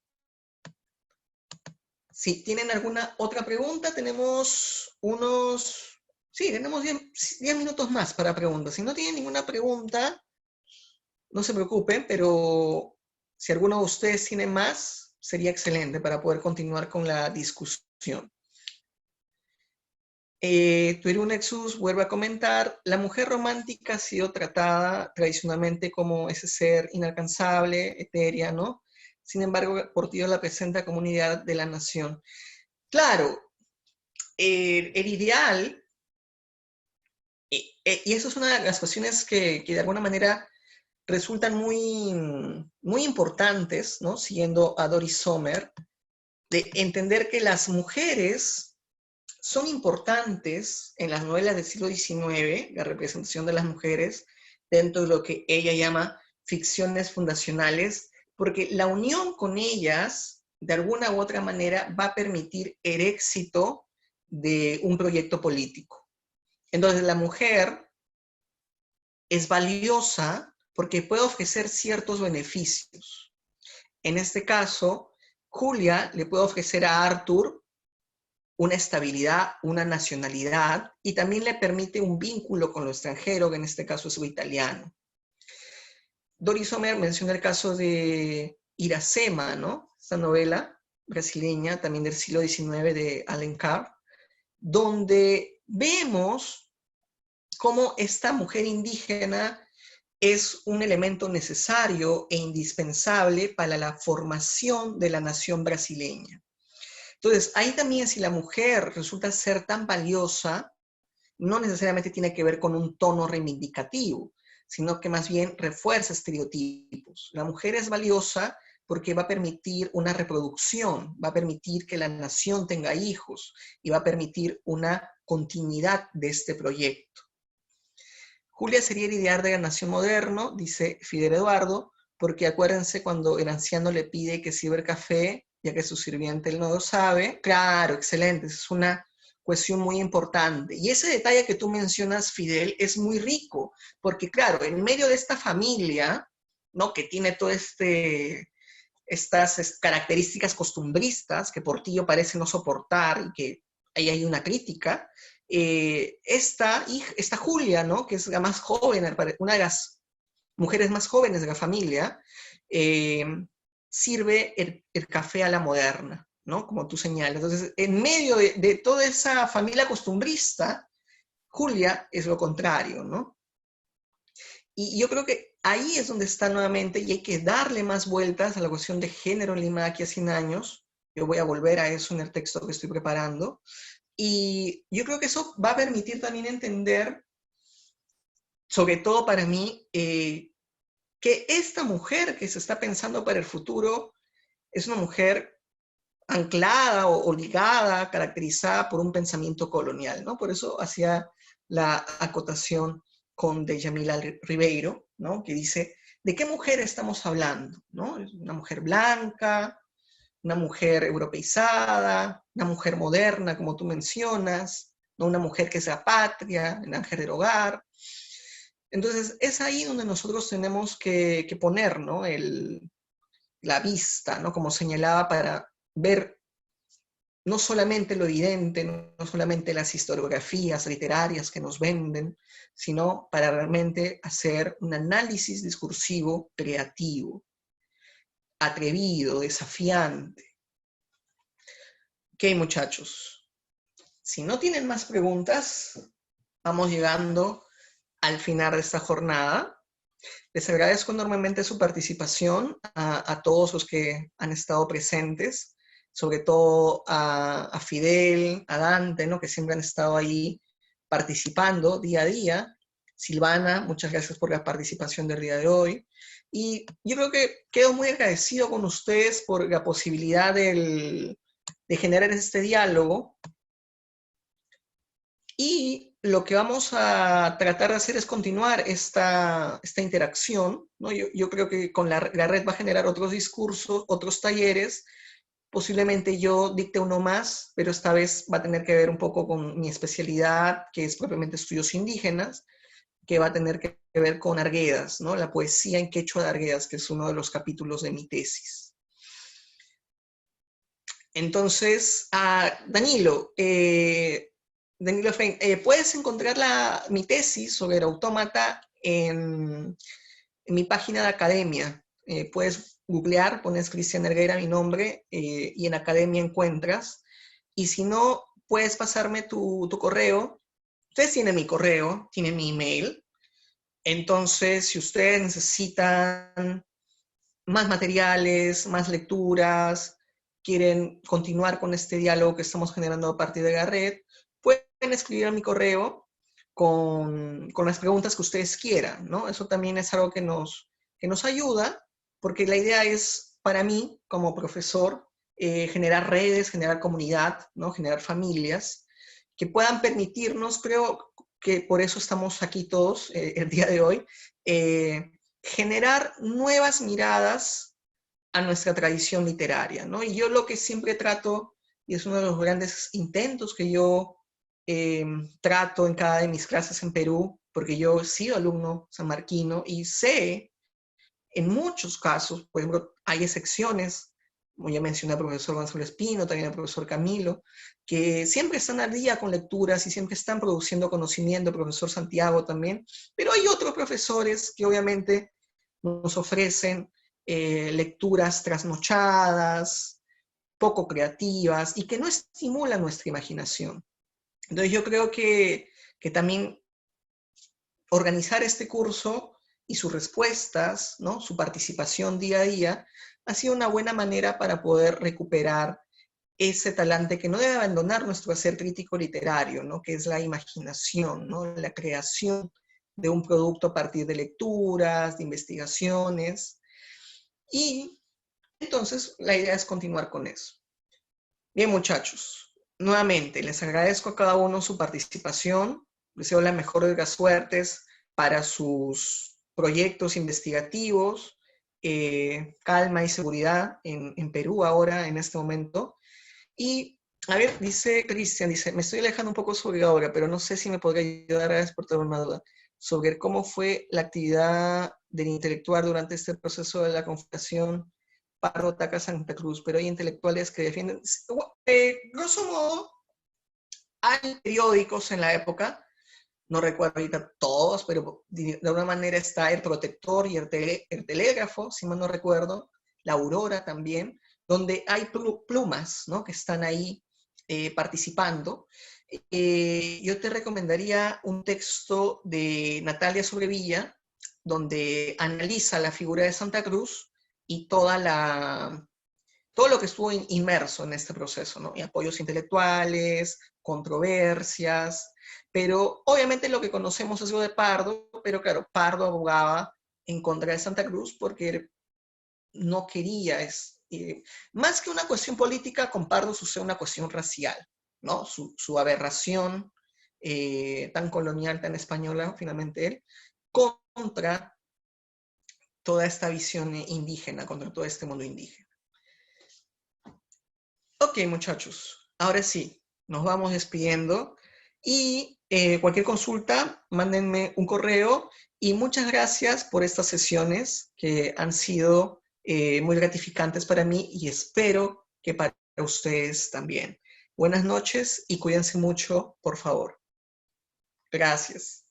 Speaker 1: Si tienen alguna otra pregunta, tenemos unos... Sí, tenemos 10 minutos más para preguntas. Si no tienen ninguna pregunta, no se preocupen, pero si alguno de ustedes tiene más, sería excelente para poder continuar con la discusión. Tuiru Nexus vuelve a comentar, la mujer romántica ha sido tratada tradicionalmente como ese ser inalcanzable, etérea, ¿no? Sin embargo, Portillo la presenta como una idea de la nación. Claro, el ideal, y eso es una de las cuestiones que de alguna manera resultan muy importantes, ¿no? Siguiendo a Doris Sommer, de entender que las mujeres son importantes en las novelas del siglo XIX, la representación de las mujeres, dentro de lo que ella llama ficciones fundacionales, porque la unión con ellas, de alguna u otra manera, va a permitir el éxito de un proyecto político. Entonces, la mujer es valiosa porque puede ofrecer ciertos beneficios. En este caso, Julia le puede ofrecer a Arthur una estabilidad, una nacionalidad, y también le permite un vínculo con lo extranjero, que en este caso es lo italiano. Doris Sommer menciona el caso de Iracema, ¿no? Esta novela brasileña, también del siglo XIX, de Alencar, donde vemos cómo esta mujer indígena es un elemento necesario e indispensable para la formación de la nación brasileña. Entonces, ahí también si la mujer resulta ser tan valiosa, no necesariamente tiene que ver con un tono reivindicativo, sino que más bien refuerza estereotipos. La mujer es valiosa porque va a permitir una reproducción, va a permitir que la nación tenga hijos y va a permitir una continuidad de este proyecto. Julia sería el ideal de la nación moderno, dice Fidel Eduardo, porque acuérdense cuando el anciano le pide que sirva el café, ya que su sirviente él no lo sabe. Claro, excelente, es una cuestión muy importante. Y ese detalle que tú mencionas, Fidel, es muy rico, porque claro, en medio de esta familia, ¿no? Que tiene todo estas características costumbristas que Portillo parece no soportar y que ahí hay una crítica, esta Julia, ¿no? Que es la más joven, una de las mujeres más jóvenes de la familia, sirve el café a la moderna, ¿no? Como tú señalas. Entonces, en medio de toda esa familia costumbrista, Julia es lo contrario, ¿no? Y yo creo que ahí es donde está nuevamente, y hay que darle más vueltas a la cuestión de género en Lima de aquí a 100 años. Yo voy a volver a eso en el texto que estoy preparando. Y yo creo que eso va a permitir también entender, sobre todo para mí, que esta mujer que se está pensando para el futuro es una mujer anclada o ligada, caracterizada por un pensamiento colonial, ¿no? Por eso hacía la acotación con Djamila Ribeiro, ¿no? Que dice, ¿de qué mujer estamos hablando? ¿No? Es una mujer blanca, una mujer europeizada, una mujer moderna, como tú mencionas, ¿no? Una mujer que sea patria, el ángel del hogar. Entonces, es ahí donde nosotros tenemos que poner, ¿no? La vista, ¿no? Como señalaba, para ver no solamente lo evidente, no solamente las historiografías literarias que nos venden, sino para realmente hacer un análisis discursivo creativo, atrevido, desafiante. Ok, muchachos. Si no tienen más preguntas, vamos llegando al final de esta jornada. Les agradezco enormemente su participación a todos los que han estado presentes, sobre todo a Fidel, a Dante, ¿no? Que siempre han estado ahí participando día a día. Silvana, muchas gracias por la participación del día de hoy. Y yo creo que quedo muy agradecido con ustedes por la posibilidad de generar este diálogo. Y lo que vamos a tratar de hacer es continuar esta interacción, ¿no? Yo creo que con la red va a generar otros discursos, otros talleres. Posiblemente yo dicte uno más, pero esta vez va a tener que ver un poco con mi especialidad, que es propiamente estudios indígenas, que va a tener que ver con Arguedas, ¿no? La poesía en quechua de Arguedas, que es uno de los capítulos de mi tesis. Entonces, Danilo, Danilo Efraín, puedes encontrar mi tesis sobre el autómata en mi página de academia. Puedes googlear, pones Cristian Herrera, mi nombre, y en academia encuentras. Y si no, puedes pasarme tu correo. Ustedes tienen mi correo, tienen mi email. Entonces, si ustedes necesitan más materiales, más lecturas, quieren continuar con este diálogo que estamos generando a partir de la red, pueden escribir a mi correo con las preguntas que ustedes quieran, ¿no? Eso también es algo que nos ayuda, porque la idea es, para mí, como profesor, generar redes, generar comunidad, ¿no? Generar familias que puedan permitirnos, creo que por eso estamos aquí todos el día de hoy, generar nuevas miradas a nuestra tradición literaria, ¿no? Y yo lo que siempre trato, y es uno de los grandes intentos que yo trato en cada de mis clases en Perú, porque yo he sido alumno sanmarquino y sé, en muchos casos, por ejemplo, hay excepciones, como ya mencioné al profesor Gonzalo Espino, también al profesor Camilo, que siempre están al día con lecturas y siempre están produciendo conocimiento, el profesor Santiago también, pero hay otros profesores que obviamente nos ofrecen lecturas trasnochadas, poco creativas y que no estimulan nuestra imaginación. Entonces yo creo que también organizar este curso y sus respuestas, ¿no? Su participación día a día, ha sido una buena manera para poder recuperar ese talante que no debe abandonar nuestro hacer crítico literario, ¿no? Que es la imaginación, ¿no? La creación de un producto a partir de lecturas, de investigaciones. Y entonces la idea es continuar con eso. Bien, muchachos, nuevamente les agradezco a cada uno su participación, deseo la mejor de las suertes para sus proyectos investigativos, calma y seguridad en Perú ahora, en este momento. Y, a ver, dice Cristian, dice, me estoy alejando un poco sobre la obra, pero no sé si me podría ayudar a despertar una duda sobre cómo fue la actividad del intelectual durante este proceso de la confrontación Pardo ataca Santa Cruz, pero hay intelectuales que defienden, grosso modo, hay periódicos en la época, no recuerdo ahorita todos, pero de alguna manera está El Protector y el Telégrafo, si mal no recuerdo, La Aurora también, donde hay plumas, ¿no? Que están ahí participando. Yo te recomendaría un texto de Natalia Sobrevilla, donde analiza la figura de Santa Cruz y todo lo que estuvo inmerso en este proceso, ¿no? Y apoyos intelectuales, controversias, pero obviamente lo que conocemos es lo de Pardo, pero claro, Pardo abogaba en contra de Santa Cruz porque no quería, más que una cuestión política, con Pardo sucede una cuestión racial, ¿no? Su aberración tan colonial, tan española, finalmente él, contra toda esta visión indígena, contra todo este mundo indígena. Ok, muchachos, ahora sí, nos vamos despidiendo y cualquier consulta, mándenme un correo y muchas gracias por estas sesiones que han sido muy gratificantes para mí y espero que para ustedes también. Buenas noches y cuídense mucho, por favor. Gracias.